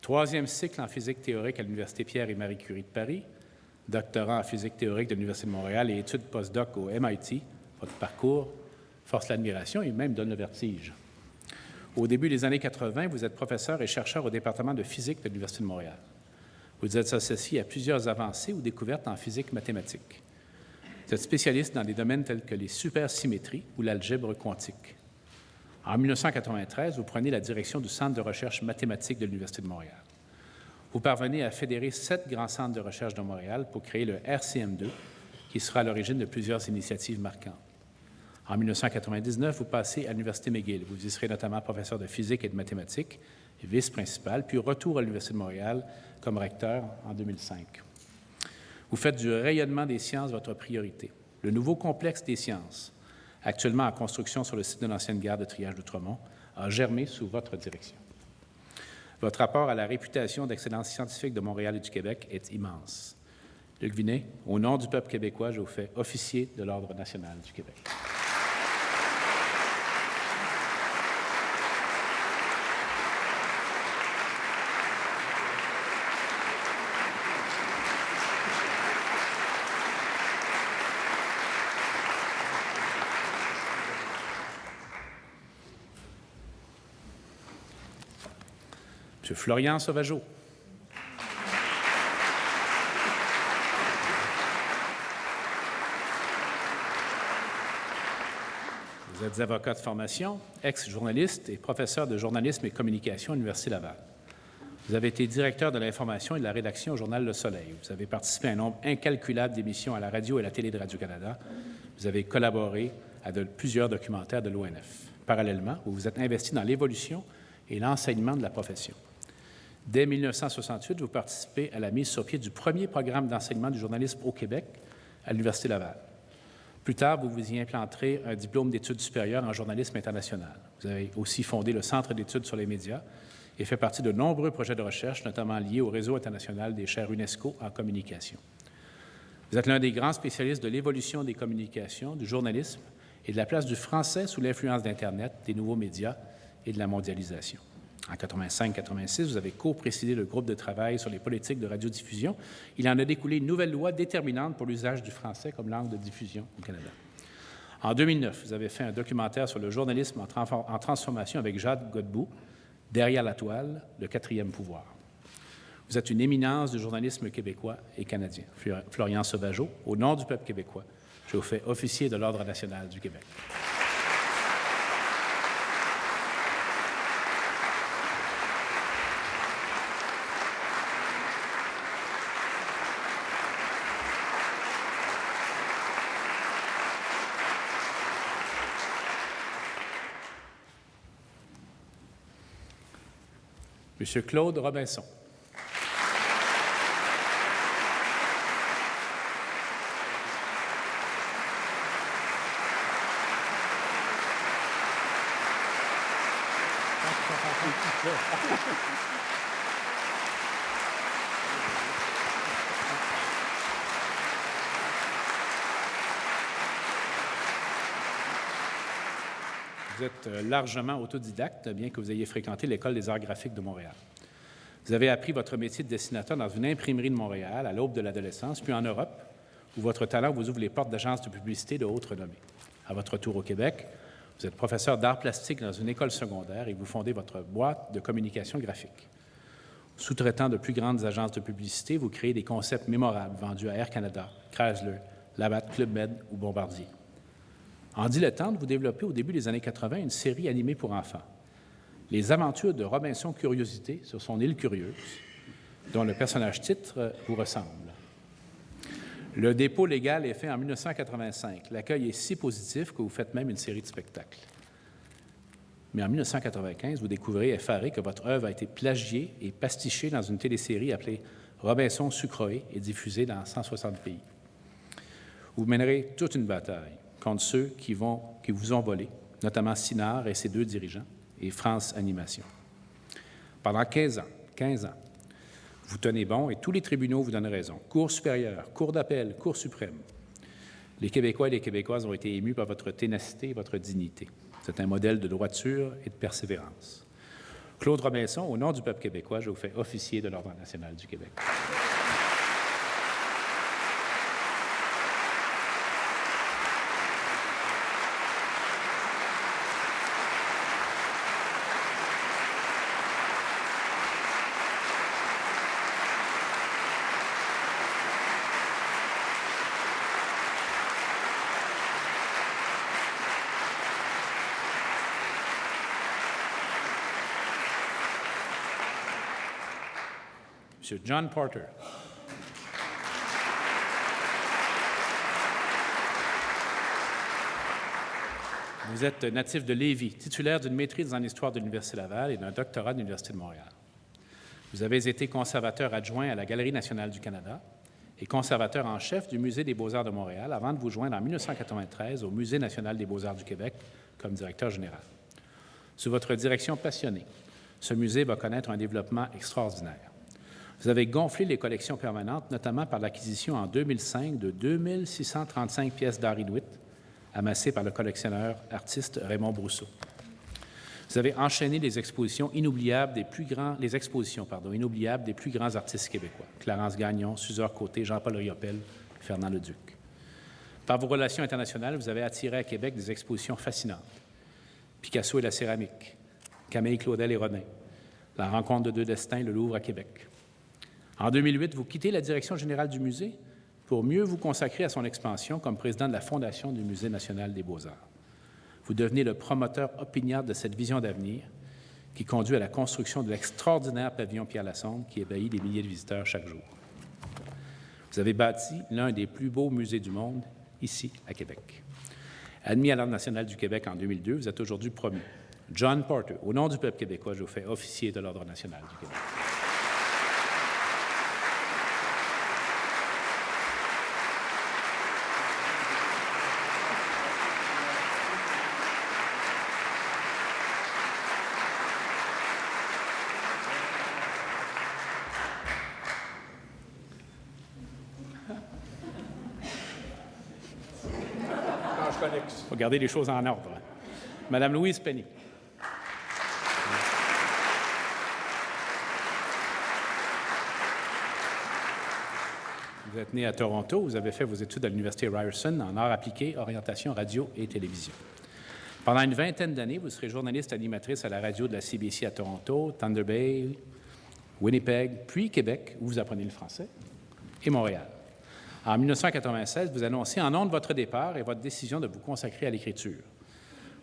3e cycle en physique théorique à l'Université Pierre et Marie Curie de Paris. Doctorat en physique théorique de l'Université de Montréal et études post-doc au MIT. Votre parcours force l'admiration et même donne le vertige. Au début des années 80, vous êtes professeur et chercheur au département de physique de l'Université de Montréal. Vous êtes associé à plusieurs avancées ou découvertes en physique mathématique. Vous êtes spécialiste dans des domaines tels que les supersymétries ou l'algèbre quantique. En 1993, vous prenez la direction du Centre de recherche mathématique de l'Université de Montréal. Vous parvenez à fédérer 7 grands centres de recherche de Montréal pour créer le RCM2, qui sera à l'origine de plusieurs initiatives marquantes. En 1999, vous passez à l'Université McGill. Vous y serez notamment professeur de physique et de mathématiques, vice-principal, puis retour à l'Université de Montréal comme recteur en 2005. Vous faites du rayonnement des sciences votre priorité. Le nouveau complexe des sciences, actuellement en construction sur le site de l'ancienne gare de triage d'Outremont, a germé sous votre direction. Votre apport à la réputation d'excellence scientifique de Montréal et du Québec est immense. Luc Vinet, au nom du peuple québécois, je vous fais officier de l'Ordre national du Québec. M. Florian Sauvageau. Vous êtes avocat de formation, ex-journaliste et professeur de journalisme et communication à l'Université Laval. Vous avez été directeur de l'information et de la rédaction au journal Le Soleil. Vous avez participé à un nombre incalculable d'émissions à la radio et à la télé de Radio-Canada. Vous avez collaboré à plusieurs documentaires de l'ONF. Parallèlement, vous vous êtes investi dans l'évolution et l'enseignement de la profession. Dès 1968, vous participez à la mise sur pied du premier programme d'enseignement du journalisme au Québec à l'Université Laval. Plus tard, vous vous y implanterez un diplôme d'études supérieures en journalisme international. Vous avez aussi fondé le Centre d'études sur les médias et fait partie de nombreux projets de recherche, notamment liés au Réseau international des chaires UNESCO en communication. Vous êtes l'un des grands spécialistes de l'évolution des communications, du journalisme et de la place du français sous l'influence d'Internet, des nouveaux médias et de la mondialisation. En 1985-1986, vous avez co-présidé le groupe de travail sur les politiques de radiodiffusion. Il en a découlé une nouvelle loi déterminante pour l'usage du français comme langue de diffusion au Canada. En 2009, vous avez fait un documentaire sur le journalisme en transformation avec Jacques Godbout, Derrière la toile, le 4e pouvoir. Vous êtes une éminence du journalisme québécois et canadien. Florian Sauvageau, au nom du peuple québécois, je vous fais officier de l'Ordre national du Québec. M. Claude Robinson. Vous êtes largement autodidacte, bien que vous ayez fréquenté l'École des arts graphiques de Montréal. Vous avez appris votre métier de dessinateur dans une imprimerie de Montréal à l'aube de l'adolescence, puis en Europe, où votre talent vous ouvre les portes d'agences de publicité de haute renommée. À votre retour au Québec, vous êtes professeur d'art plastique dans une école secondaire et vous fondez votre boîte de communication graphique. Sous-traitant de plus grandes agences de publicité, vous créez des concepts mémorables vendus à Air Canada, Chrysler, Labatt, Club Med ou Bombardier. En dilettante, vous développez au début des années 80 une série animée pour enfants, Les aventures de Robinson Curiosité sur son île curieuse, dont le personnage titre vous ressemble. Le dépôt légal est fait en 1985. L'accueil est si positif que vous faites même une série de spectacles. Mais en 1995, vous découvrez effaré que votre œuvre a été plagiée et pastichée dans une télésérie appelée Robinson Sucroé et diffusée dans 160 pays. Vous mènerez toute une bataille contre ceux qui vous ont volé, notamment Sinard et ses 2 dirigeants, et France Animation. Pendant 15 ans, vous tenez bon et tous les tribunaux vous donnent raison. Cour supérieure, Cour d'appel, Cour suprême. Les Québécois et les Québécoises ont été émus par votre ténacité et votre dignité. C'est un modèle de droiture et de persévérance. Claude Robinson, au nom du peuple québécois, je vous fais officier de l'Ordre national du Québec. M. John Porter. Vous êtes natif de Lévis, titulaire d'une maîtrise en histoire de l'Université Laval et d'un doctorat de l'Université de Montréal. Vous avez été conservateur adjoint à la Galerie nationale du Canada et conservateur en chef du Musée des beaux-arts de Montréal avant de vous joindre en 1993 au Musée national des beaux-arts du Québec comme directeur général. Sous votre direction passionnée, ce musée va connaître un développement extraordinaire. Vous avez gonflé les collections permanentes, notamment par l'acquisition en 2005 de 2635 pièces d'art inuit amassées par le collectionneur artiste Raymond Brousseau. Vous avez enchaîné les expositions inoubliables des plus grands artistes québécois, Clarence Gagnon, Suzor Côté, Jean-Paul Riopel, Fernand Leduc. Par vos relations internationales, vous avez attiré à Québec des expositions fascinantes. Picasso et la céramique, Camille Claudel et Rodin, La rencontre de 2 destins, le Louvre à Québec. En 2008, vous quittez la direction générale du musée pour mieux vous consacrer à son expansion comme président de la Fondation du Musée national des beaux-arts. Vous devenez le promoteur opiniâtre de cette vision d'avenir qui conduit à la construction de l'extraordinaire pavillon Pierre-Lassonde qui ébahit des milliers de visiteurs chaque jour. Vous avez bâti l'un des plus beaux musées du monde, ici, à Québec. Admis à l'Ordre national du Québec en 2002, vous êtes aujourd'hui promu. John Porter, au nom du peuple québécois, je vous fais officier de l'Ordre national du Québec. Il faut garder les choses en ordre. Madame Louise Penny. Vous êtes née à Toronto. Vous avez fait vos études à l'Université Ryerson en arts appliqués, orientation radio et télévision. Pendant une vingtaine d'années, vous serez journaliste animatrice à la radio de la CBC à Toronto, Thunder Bay, Winnipeg, puis Québec, où vous apprenez le français, et Montréal. En 1996, vous annoncez en ondes votre départ et votre décision de vous consacrer à l'écriture.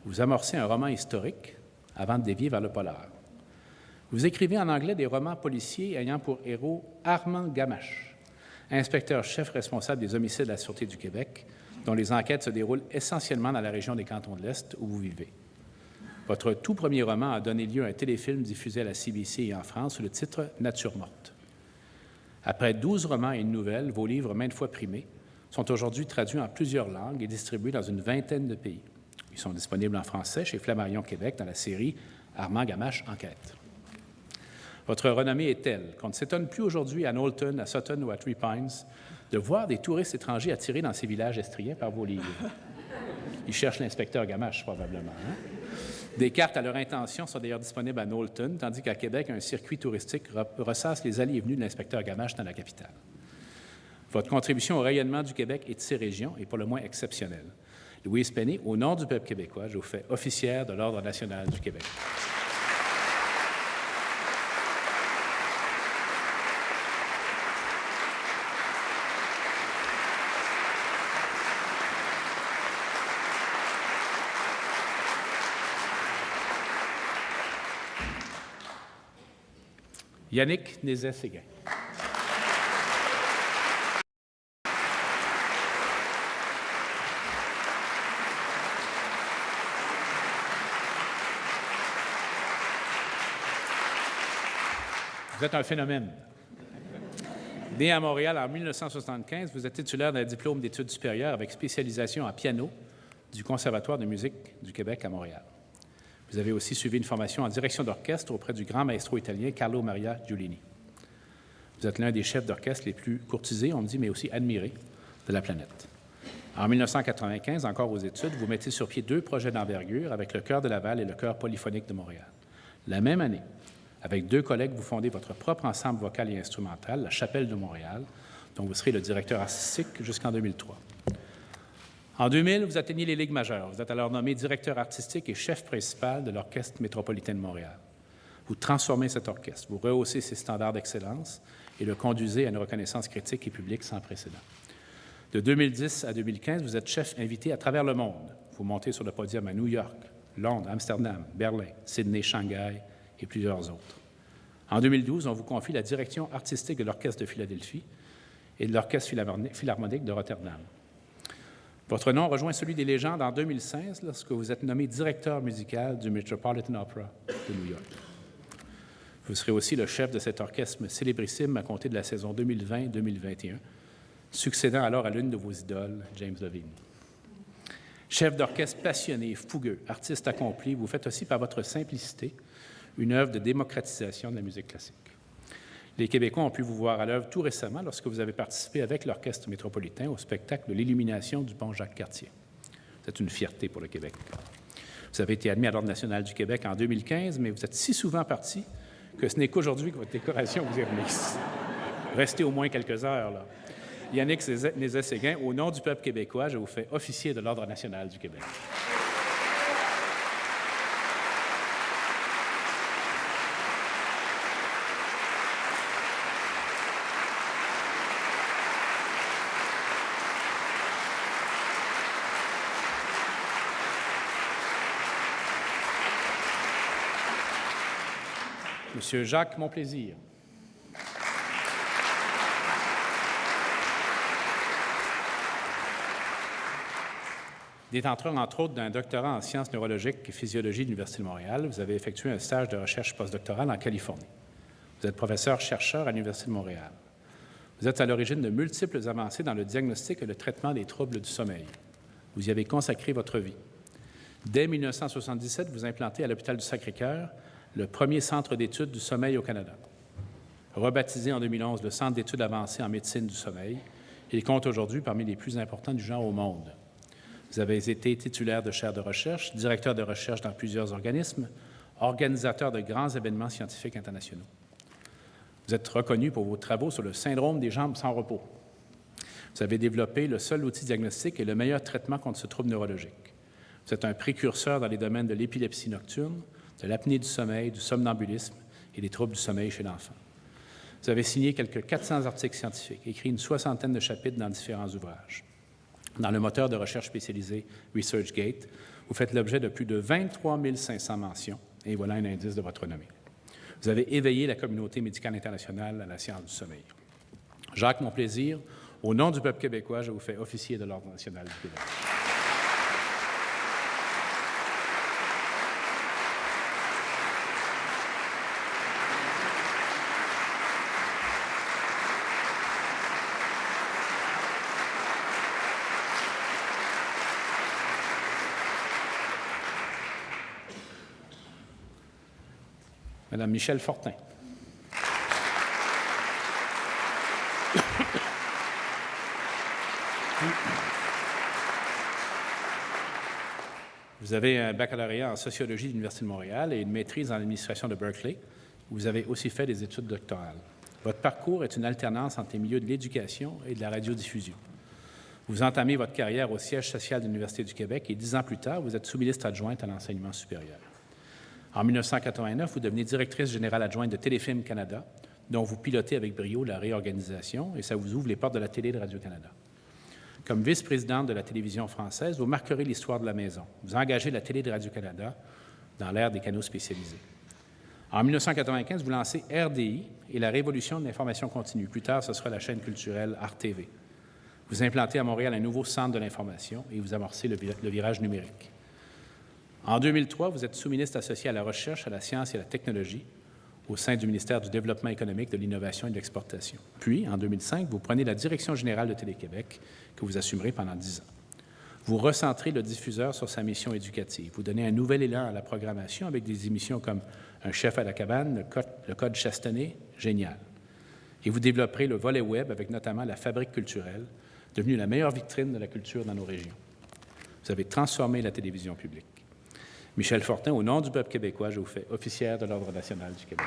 Vous amorcez un roman historique avant de dévier vers le polar. Vous écrivez en anglais des romans policiers ayant pour héros Armand Gamache, inspecteur-chef responsable des homicides de la Sûreté du Québec, dont les enquêtes se déroulent essentiellement dans la région des Cantons de l'Est où vous vivez. Votre tout premier roman a donné lieu à un téléfilm diffusé à la CBC et en France sous le titre « Nature morte ». Après 12 romans et une nouvelle, vos livres, maintes fois primés, sont aujourd'hui traduits en plusieurs langues et distribués dans une vingtaine de pays. Ils sont disponibles en français chez Flammarion Québec dans la série Armand Gamache Enquête. Votre renommée est telle qu'on ne s'étonne plus aujourd'hui à Knowlton, à Sutton ou à Three Pines de voir des touristes étrangers attirés dans ces villages estriens par vos livres. Ils cherchent l'inspecteur Gamache, probablement. Hein? Des cartes à leur intention sont d'ailleurs disponibles à Knowlton, tandis qu'à Québec, un circuit touristique ressasse les allées et venues de l'inspecteur Gamache dans la capitale. Votre contribution au rayonnement du Québec et de ses régions est pour le moins exceptionnelle. Louise Penny, au nom du peuple québécois, je vous fais officière de l'Ordre national du Québec. Yannick Nézet-Séguin. Vous êtes un phénomène. Né à Montréal en 1975, vous êtes titulaire d'un diplôme d'études supérieures avec spécialisation en piano du Conservatoire de musique du Québec à Montréal. Vous avez aussi suivi une formation en direction d'orchestre auprès du grand maestro italien Carlo Maria Giulini. Vous êtes l'un des chefs d'orchestre les plus courtisés, on me dit, mais aussi admirés de la planète. En 1995, encore aux études, vous mettez sur pied 2 projets d'envergure avec le Chœur de Laval et le Chœur polyphonique de Montréal. La même année, avec 2 collègues, vous fondez votre propre ensemble vocal et instrumental, la Chapelle de Montréal, dont vous serez le directeur artistique jusqu'en 2003. En 2000, vous atteignez les ligues majeures. Vous êtes alors nommé directeur artistique et chef principal de l'Orchestre métropolitain de Montréal. Vous transformez cet orchestre, vous rehaussez ses standards d'excellence et le conduisez à une reconnaissance critique et publique sans précédent. De 2010 à 2015, vous êtes chef invité à travers le monde. Vous montez sur le podium à New York, Londres, Amsterdam, Berlin, Sydney, Shanghai et plusieurs autres. En 2012, on vous confie la direction artistique de l'Orchestre de Philadelphie et de l'Orchestre philharmonique de Rotterdam. Votre nom rejoint celui des légendes en 2016 lorsque vous êtes nommé directeur musical du Metropolitan Opera de New York. Vous serez aussi le chef de cet orchestre célébrissime à compter de la saison 2020-2021, succédant alors à l'une de vos idoles, James Levine. Chef d'orchestre passionné, fougueux, artiste accompli, vous faites aussi par votre simplicité une œuvre de démocratisation de la musique classique. Les Québécois ont pu vous voir à l'œuvre tout récemment lorsque vous avez participé avec l'Orchestre métropolitain au spectacle de l'illumination du pont Jacques-Cartier. C'est une fierté pour le Québec. Vous avez été admis à l'Ordre national du Québec en 2015, mais vous êtes si souvent parti que ce n'est qu'aujourd'hui que votre décoration vous est remise. Restez au moins quelques heures, là. Yannick Nézet-Séguin, au nom du peuple québécois, je vous fais officier de l'Ordre national du Québec. Monsieur Jacques Monplaisir. Détenteur, entre autres, d'un doctorat en sciences neurologiques et physiologie de l'Université de Montréal, vous avez effectué un stage de recherche postdoctorale en Californie. Vous êtes professeur-chercheur à l'Université de Montréal. Vous êtes à l'origine de multiples avancées dans le diagnostic et le traitement des troubles du sommeil. Vous y avez consacré votre vie. Dès 1977, vous implantez à l'hôpital du Sacré-Cœur le premier centre d'études du sommeil au Canada. Rebaptisé en 2011 le Centre d'études avancées en médecine du sommeil, il compte aujourd'hui parmi les plus importants du genre au monde. Vous avez été titulaire de chaires de recherche, directeur de recherche dans plusieurs organismes, organisateur de grands événements scientifiques internationaux. Vous êtes reconnu pour vos travaux sur le syndrome des jambes sans repos. Vous avez développé le seul outil diagnostique et le meilleur traitement contre ce trouble neurologique. Vous êtes un précurseur dans les domaines de l'épilepsie nocturne, de l'apnée du sommeil, du somnambulisme et des troubles du sommeil chez l'enfant. Vous avez signé quelques 400 articles scientifiques, écrit une 60aine de chapitres dans différents ouvrages. Dans le moteur de recherche spécialisé ResearchGate, vous faites l'objet de plus de 23 500 mentions, et voilà un indice de votre renommée. Vous avez éveillé la communauté médicale internationale à la science du sommeil. Jacques Monplaisir, au nom du peuple québécois, je vous fais officier de l'Ordre national du Québec. Madame Michèle Fortin. Vous avez un baccalauréat en sociologie de l'Université de Montréal et une maîtrise en administration de Berkeley. Vous avez aussi fait des études doctorales. Votre parcours est une alternance entre les milieux de l'éducation et de la radiodiffusion. Vous entamez votre carrière au siège social de l'Université du Québec et 10 ans plus tard, vous êtes sous-ministre adjointe à l'enseignement supérieur. En 1989, vous devenez directrice générale adjointe de Téléfilm Canada, dont vous pilotez avec brio la réorganisation et ça vous ouvre les portes de la télé de Radio-Canada. Comme vice-présidente de la télévision française, vous marquerez l'histoire de la maison. Vous engagez la télé de Radio-Canada dans l'ère des canaux spécialisés. En 1995, vous lancez RDI et la révolution de l'information continue. Plus tard, ce sera la chaîne culturelle Arte TV. Vous implantez à Montréal un nouveau centre de l'information et vous amorcez le virage numérique. En 2003, vous êtes sous-ministre associé à la recherche, à la science et à la technologie au sein du ministère du Développement économique, de l'Innovation et de l'Exportation. Puis, en 2005, vous prenez la direction générale de Télé-Québec, que vous assumerez pendant 10 ans. Vous recentrez le diffuseur sur sa mission éducative. Vous donnez un nouvel élan à la programmation avec des émissions comme Un chef à la cabane, Le Code Chastenay, génial. Et vous développerez le volet web avec notamment la Fabrique culturelle, devenue la meilleure vitrine de la culture dans nos régions. Vous avez transformé la télévision publique. Michèle Fortin, au nom du peuple québécois, je vous fais officière de l'Ordre national du Québec.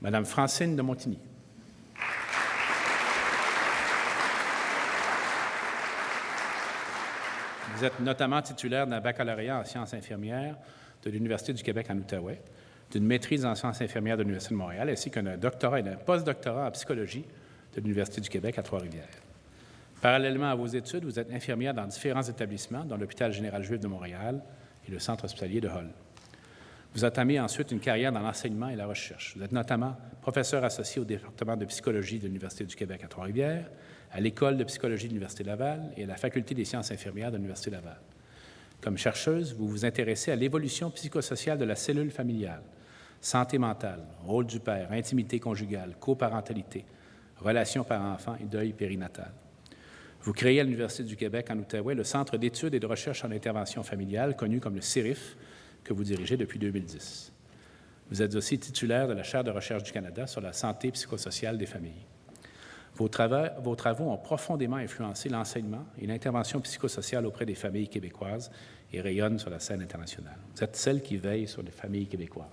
Madame Francine de Montigny. Vous êtes notamment titulaire d'un baccalauréat en sciences infirmières de l'Université du Québec en Outaouais, d'une maîtrise en sciences infirmières de l'Université de Montréal, ainsi qu'un doctorat et d'un post-doctorat en psychologie de l'Université du Québec à Trois-Rivières. Parallèlement à vos études, vous êtes infirmière dans différents établissements, dont l'Hôpital général juif de Montréal et le Centre hospitalier de Hull. Vous entamez ensuite une carrière dans l'enseignement et la recherche. Vous êtes notamment professeur associé au département de psychologie de l'Université du Québec à Trois-Rivières, à l'École de psychologie de l'Université Laval et à la Faculté des sciences infirmières de l'Université Laval. Comme chercheuse, vous vous intéressez à l'évolution psychosociale de la cellule familiale, santé mentale, rôle du père, intimité conjugale, coparentalité, relations parents-enfants et deuil périnatal. Vous créez à l'Université du Québec en Outaouais le Centre d'études et de recherche en intervention familiale, connu comme le CIRIF, que vous dirigez depuis 2010. Vous êtes aussi titulaire de la Chaire de recherche du Canada sur la santé psychosociale des familles. Vos travaux ont profondément influencé l'enseignement et l'intervention psychosociale auprès des familles québécoises et rayonnent sur la scène internationale. Vous êtes celle qui veille sur les familles québécoises.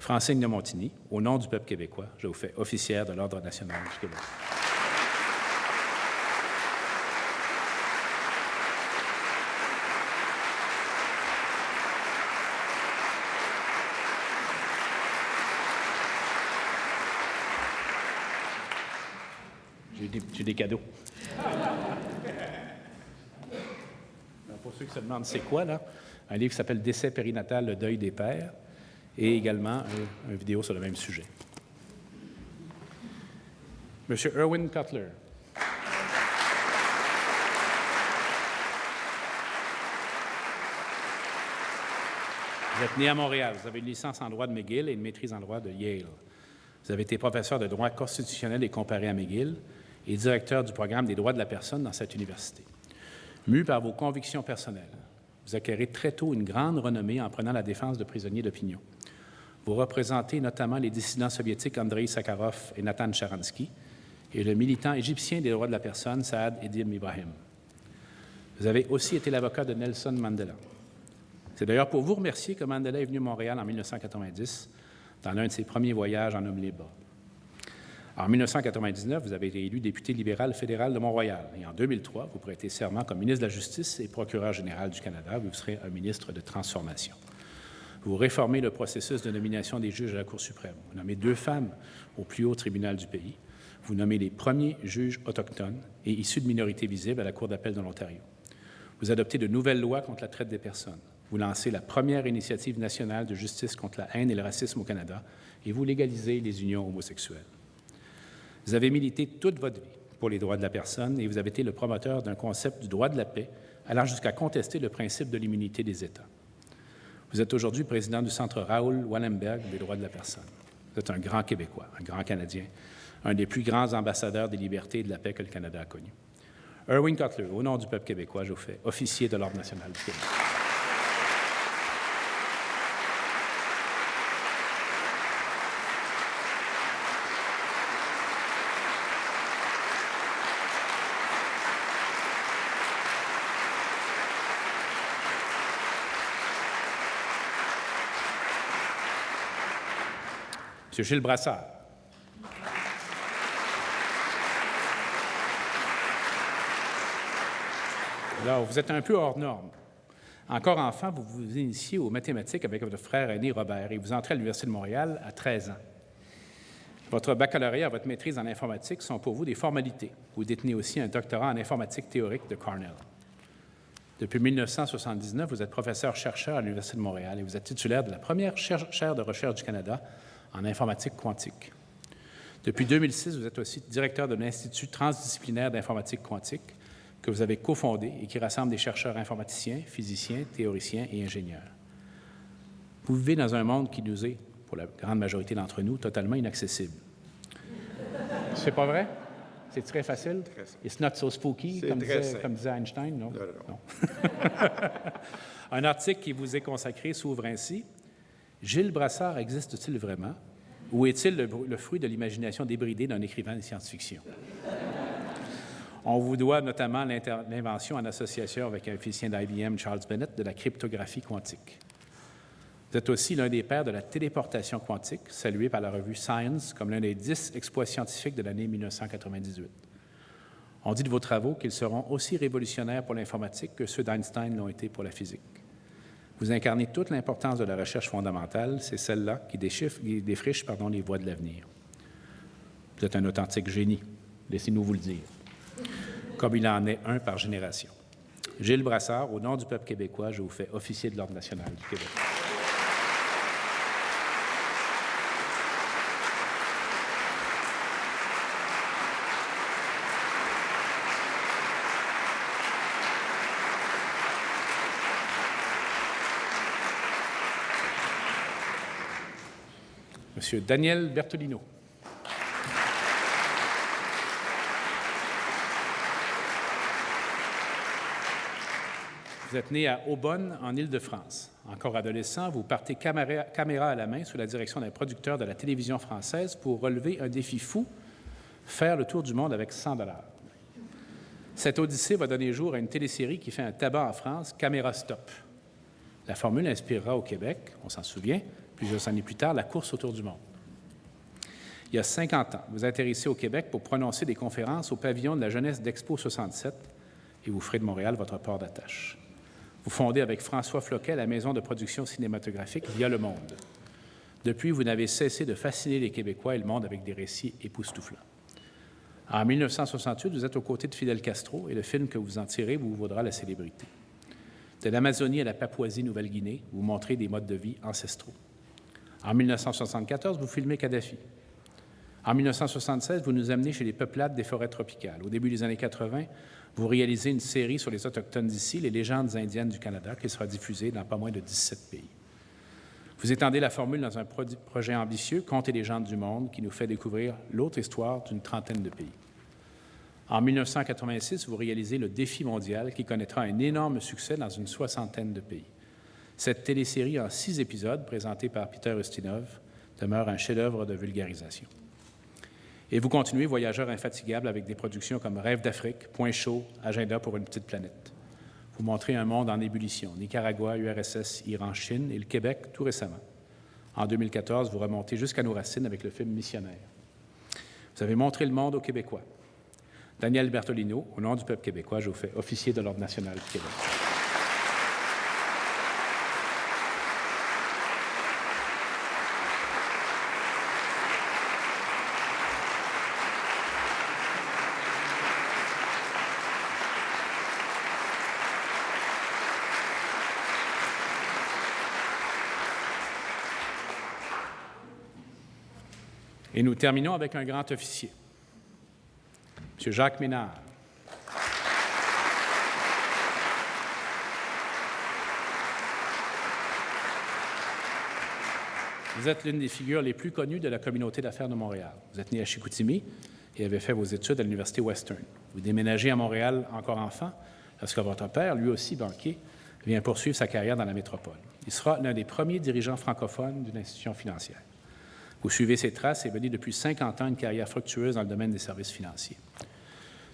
Francine de Montigny, au nom du peuple québécois, je vous fais officière de l'Ordre national du Québec. J'ai des cadeaux. Alors, pour ceux qui se demandent c'est quoi, là, un livre qui s'appelle « Décès périnatal, le deuil des pères » et également une vidéo sur le même sujet. Monsieur Erwin Cutler. Vous êtes né à Montréal. Vous avez une licence en droit de McGill et une maîtrise en droit de Yale. Vous avez été professeur de droit constitutionnel et comparé à McGill et directeur du programme des droits de la personne dans cette université. Mu par vos convictions personnelles, vous acquérez très tôt une grande renommée en prenant la défense de prisonniers d'opinion. Vous représentez notamment les dissidents soviétiques Andrei Sakharov et Nathan Sharansky et le militant égyptien des droits de la personne Saad Edim Ibrahim. Vous avez aussi été l'avocat de Nelson Mandela. C'est d'ailleurs pour vous remercier que Mandela est venu à Montréal en 1990 dans l'un de ses premiers voyages en homme libre. En 1999, vous avez été élu député libéral fédéral de Mont-Royal. Et en 2003, vous prêtez serment comme ministre de la Justice et procureur général du Canada. Vous serez un ministre de transformation. Vous réformez le processus de nomination des juges à la Cour suprême. Vous nommez 2 femmes au plus haut tribunal du pays. Vous nommez les premiers juges autochtones et issus de minorités visibles à la Cour d'appel de l'Ontario. Vous adoptez de nouvelles lois contre la traite des personnes. Vous lancez la première initiative nationale de justice contre la haine et le racisme au Canada et vous légalisez les unions homosexuelles. Vous avez milité toute votre vie pour les droits de la personne et vous avez été le promoteur d'un concept du droit de la paix allant jusqu'à contester le principe de l'immunité des États. Vous êtes aujourd'hui président du Centre Raoul Wallenberg des droits de la personne. Vous êtes un grand Québécois, un grand Canadien, un des plus grands ambassadeurs des libertés et de la paix que le Canada a connu. Erwin Cutler, au nom du peuple québécois, je vous fais officier de l'Ordre national du Québec. M. Gilles Brassard. Alors, vous êtes un peu hors norme. Encore enfant, vous vous initiez aux mathématiques avec votre frère aîné Robert et vous entrez à l'Université de Montréal à 13 ans. Votre baccalauréat et votre maîtrise en informatique sont pour vous des formalités. Vous détenez aussi un doctorat en informatique théorique de Cornell. Depuis 1979, vous êtes professeur-chercheur à l'Université de Montréal et vous êtes titulaire de la première chaire de recherche du Canada en informatique quantique. Depuis 2006, vous êtes aussi directeur de l'Institut transdisciplinaire d'informatique quantique que vous avez cofondé et qui rassemble des chercheurs informaticiens, physiciens, théoriciens et ingénieurs. Vous vivez dans un monde qui nous est, pour la grande majorité d'entre nous, totalement inaccessible. C'est pas vrai? C'est très facile? It's not so spooky, comme disait Einstein, non? Non. Un article qui vous est consacré s'ouvre ainsi. Gilles Brassard existe-t-il vraiment? Ou est-il le fruit de l'imagination débridée d'un écrivain de science-fiction? On vous doit notamment l'invention en association avec un physicien d'IBM, Charles Bennett, de la cryptographie quantique. Vous êtes aussi l'un des pères de la téléportation quantique, salué par la revue Science comme l'un des 10 exploits scientifiques de l'année 1998. On dit de vos travaux qu'ils seront aussi révolutionnaires pour l'informatique que ceux d'Einstein l'ont été pour la physique. Vous incarnez toute l'importance de la recherche fondamentale, c'est celle-là qui défriche les voies de l'avenir. Vous êtes un authentique génie, laissez-nous vous le dire, comme il en est un par génération. Gilles Brassard, au nom du peuple québécois, je vous fais officier de l'Ordre national du Québec. Monsieur Daniel Bertolino. Vous êtes né à Aubonne, en Île-de-France. Encore adolescent, vous partez caméra à la main sous la direction d'un producteur de la télévision française pour relever un défi fou, faire le tour du monde avec 100 $. Cette odyssée va donner jour à une télésérie qui fait un tabac en France, Caméra Stop. La formule inspirera au Québec, on s'en souvient, plusieurs années plus tard, la course autour du monde. Il y a 50 ans, vous atterrissez au Québec pour prononcer des conférences au pavillon de la jeunesse d'Expo 67 et vous ferez de Montréal votre port d'attache. Vous fondez avec François Floquet la maison de production cinématographique Via le Monde. Depuis, vous n'avez cessé de fasciner les Québécois et le monde avec des récits époustouflants. En 1968, vous êtes aux côtés de Fidel Castro et le film que vous en tirez vous vaudra la célébrité. De l'Amazonie à la Papouasie-Nouvelle-Guinée, vous montrez des modes de vie ancestraux. En 1974, vous filmez Kadhafi. En 1976, vous nous amenez chez les peuplades des forêts tropicales. Au début des années 80, vous réalisez une série sur les Autochtones d'ici, les légendes indiennes du Canada, qui sera diffusée dans pas moins de 17 pays. Vous étendez la formule dans un projet ambitieux, Contes et légendes du monde, qui nous fait découvrir l'autre histoire d'une trentaine de pays. En 1986, vous réalisez le Défi mondial, qui connaîtra un énorme succès dans une soixantaine de pays. Cette télésérie en 6 épisodes, présentée par Peter Ustinov, demeure un chef-d'œuvre de vulgarisation. Et vous continuez voyageur infatigable avec des productions comme Rêve d'Afrique, Point chaud, Agenda pour une petite planète. Vous montrez un monde en ébullition, Nicaragua, URSS, Iran, Chine et le Québec tout récemment. En 2014, vous remontez jusqu'à nos racines avec le film Missionnaire. Vous avez montré le monde aux Québécois. Daniel Bertolino, au nom du peuple québécois, je vous fais officier de l'Ordre national du Québec. Et nous terminons avec un grand officier, M. Jacques Ménard. Vous êtes l'une des figures les plus connues de la communauté d'affaires de Montréal. Vous êtes né à Chicoutimi et avez fait vos études à l'Université Western. Vous déménagez à Montréal encore enfant lorsque votre père, lui aussi banquier, vient poursuivre sa carrière dans la métropole. Il sera l'un des premiers dirigeants francophones d'une institution financière. Vous suivez ses traces et menez depuis 50 ans une carrière fructueuse dans le domaine des services financiers.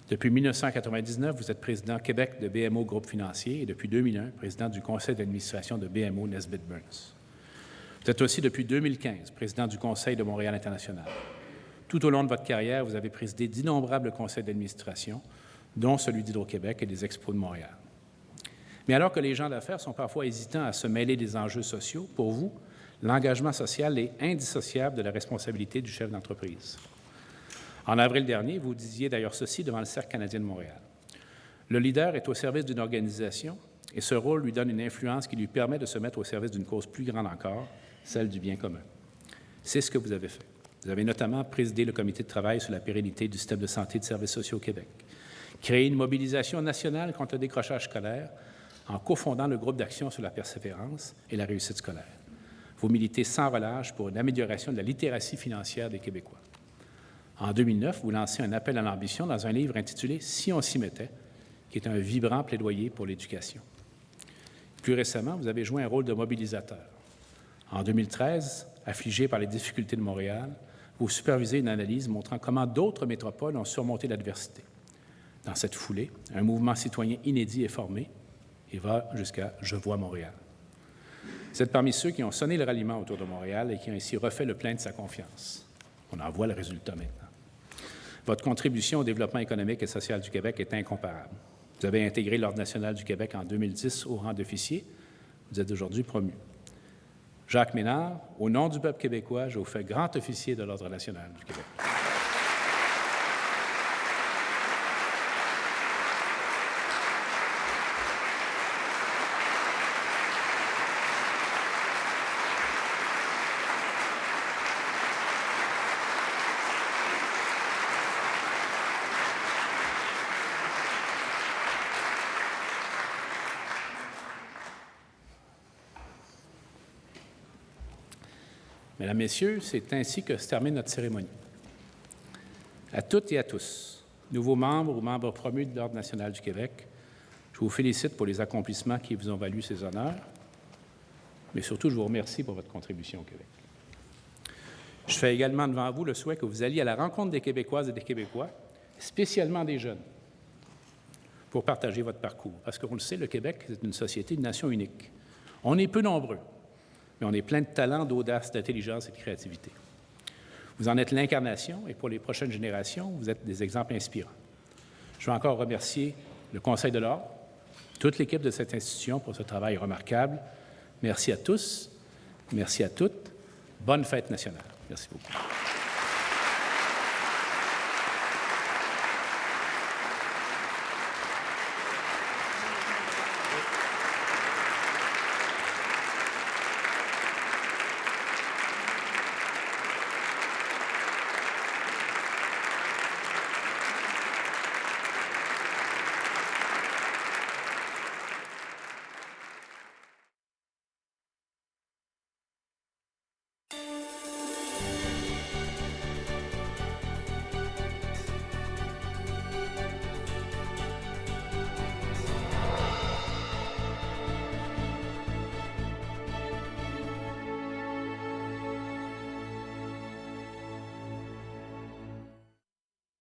Depuis 1999, vous êtes président Québec de BMO Groupe Financier et depuis 2001, président du conseil d'administration de BMO Nesbitt Burns. Vous êtes aussi depuis 2015 président du Conseil de Montréal International. Tout au long de votre carrière, vous avez présidé d'innombrables conseils d'administration, dont celui d'Hydro-Québec et des Expos de Montréal. Mais alors que les gens d'affaires sont parfois hésitants à se mêler des enjeux sociaux, pour vous, l'engagement social est indissociable de la responsabilité du chef d'entreprise. En avril dernier, vous disiez d'ailleurs ceci devant le Cercle canadien de Montréal. Le leader est au service d'une organisation et ce rôle lui donne une influence qui lui permet de se mettre au service d'une cause plus grande encore, celle du bien commun. C'est ce que vous avez fait. Vous avez notamment présidé le comité de travail sur la pérennité du système de santé et de services sociaux au Québec, créé une mobilisation nationale contre le décrochage scolaire en cofondant le groupe d'action sur la persévérance et la réussite scolaire. Vous militez sans relâche pour une amélioration de la littératie financière des Québécois. En 2009, vous lancez un appel à l'ambition dans un livre intitulé « Si on s'y mettait », qui est un vibrant plaidoyer pour l'éducation. Plus récemment, vous avez joué un rôle de mobilisateur. En 2013, affligé par les difficultés de Montréal, vous supervisez une analyse montrant comment d'autres métropoles ont surmonté l'adversité. Dans cette foulée, un mouvement citoyen inédit est formé et va jusqu'à « Je vois Montréal ». Vous êtes parmi ceux qui ont sonné le ralliement autour de Montréal et qui ont ainsi refait le plein de sa confiance. On en voit le résultat maintenant. Votre contribution au développement économique et social du Québec est incomparable. Vous avez intégré l'Ordre national du Québec en 2010 au rang d'officier. Vous êtes aujourd'hui promu. Jacques Ménard, au nom du peuple québécois, je vous fais grand officier de l'Ordre national du Québec. Mesdames, Messieurs, c'est ainsi que se termine notre cérémonie. À toutes et à tous, nouveaux membres ou membres promus de l'Ordre national du Québec, je vous félicite pour les accomplissements qui vous ont valu ces honneurs, mais surtout, je vous remercie pour votre contribution au Québec. Je fais également devant vous le souhait que vous alliez à la rencontre des Québécoises et des Québécois, spécialement des jeunes, pour partager votre parcours. Parce qu'on le sait, le Québec est une société, une nation unique. On est peu nombreux, mais on est plein de talent, d'audace, d'intelligence et de créativité. Vous en êtes l'incarnation et pour les prochaines générations, vous êtes des exemples inspirants. Je veux encore remercier le Conseil de l'Ordre, toute l'équipe de cette institution pour ce travail remarquable. Merci à tous, merci à toutes. Bonne fête nationale. Merci beaucoup.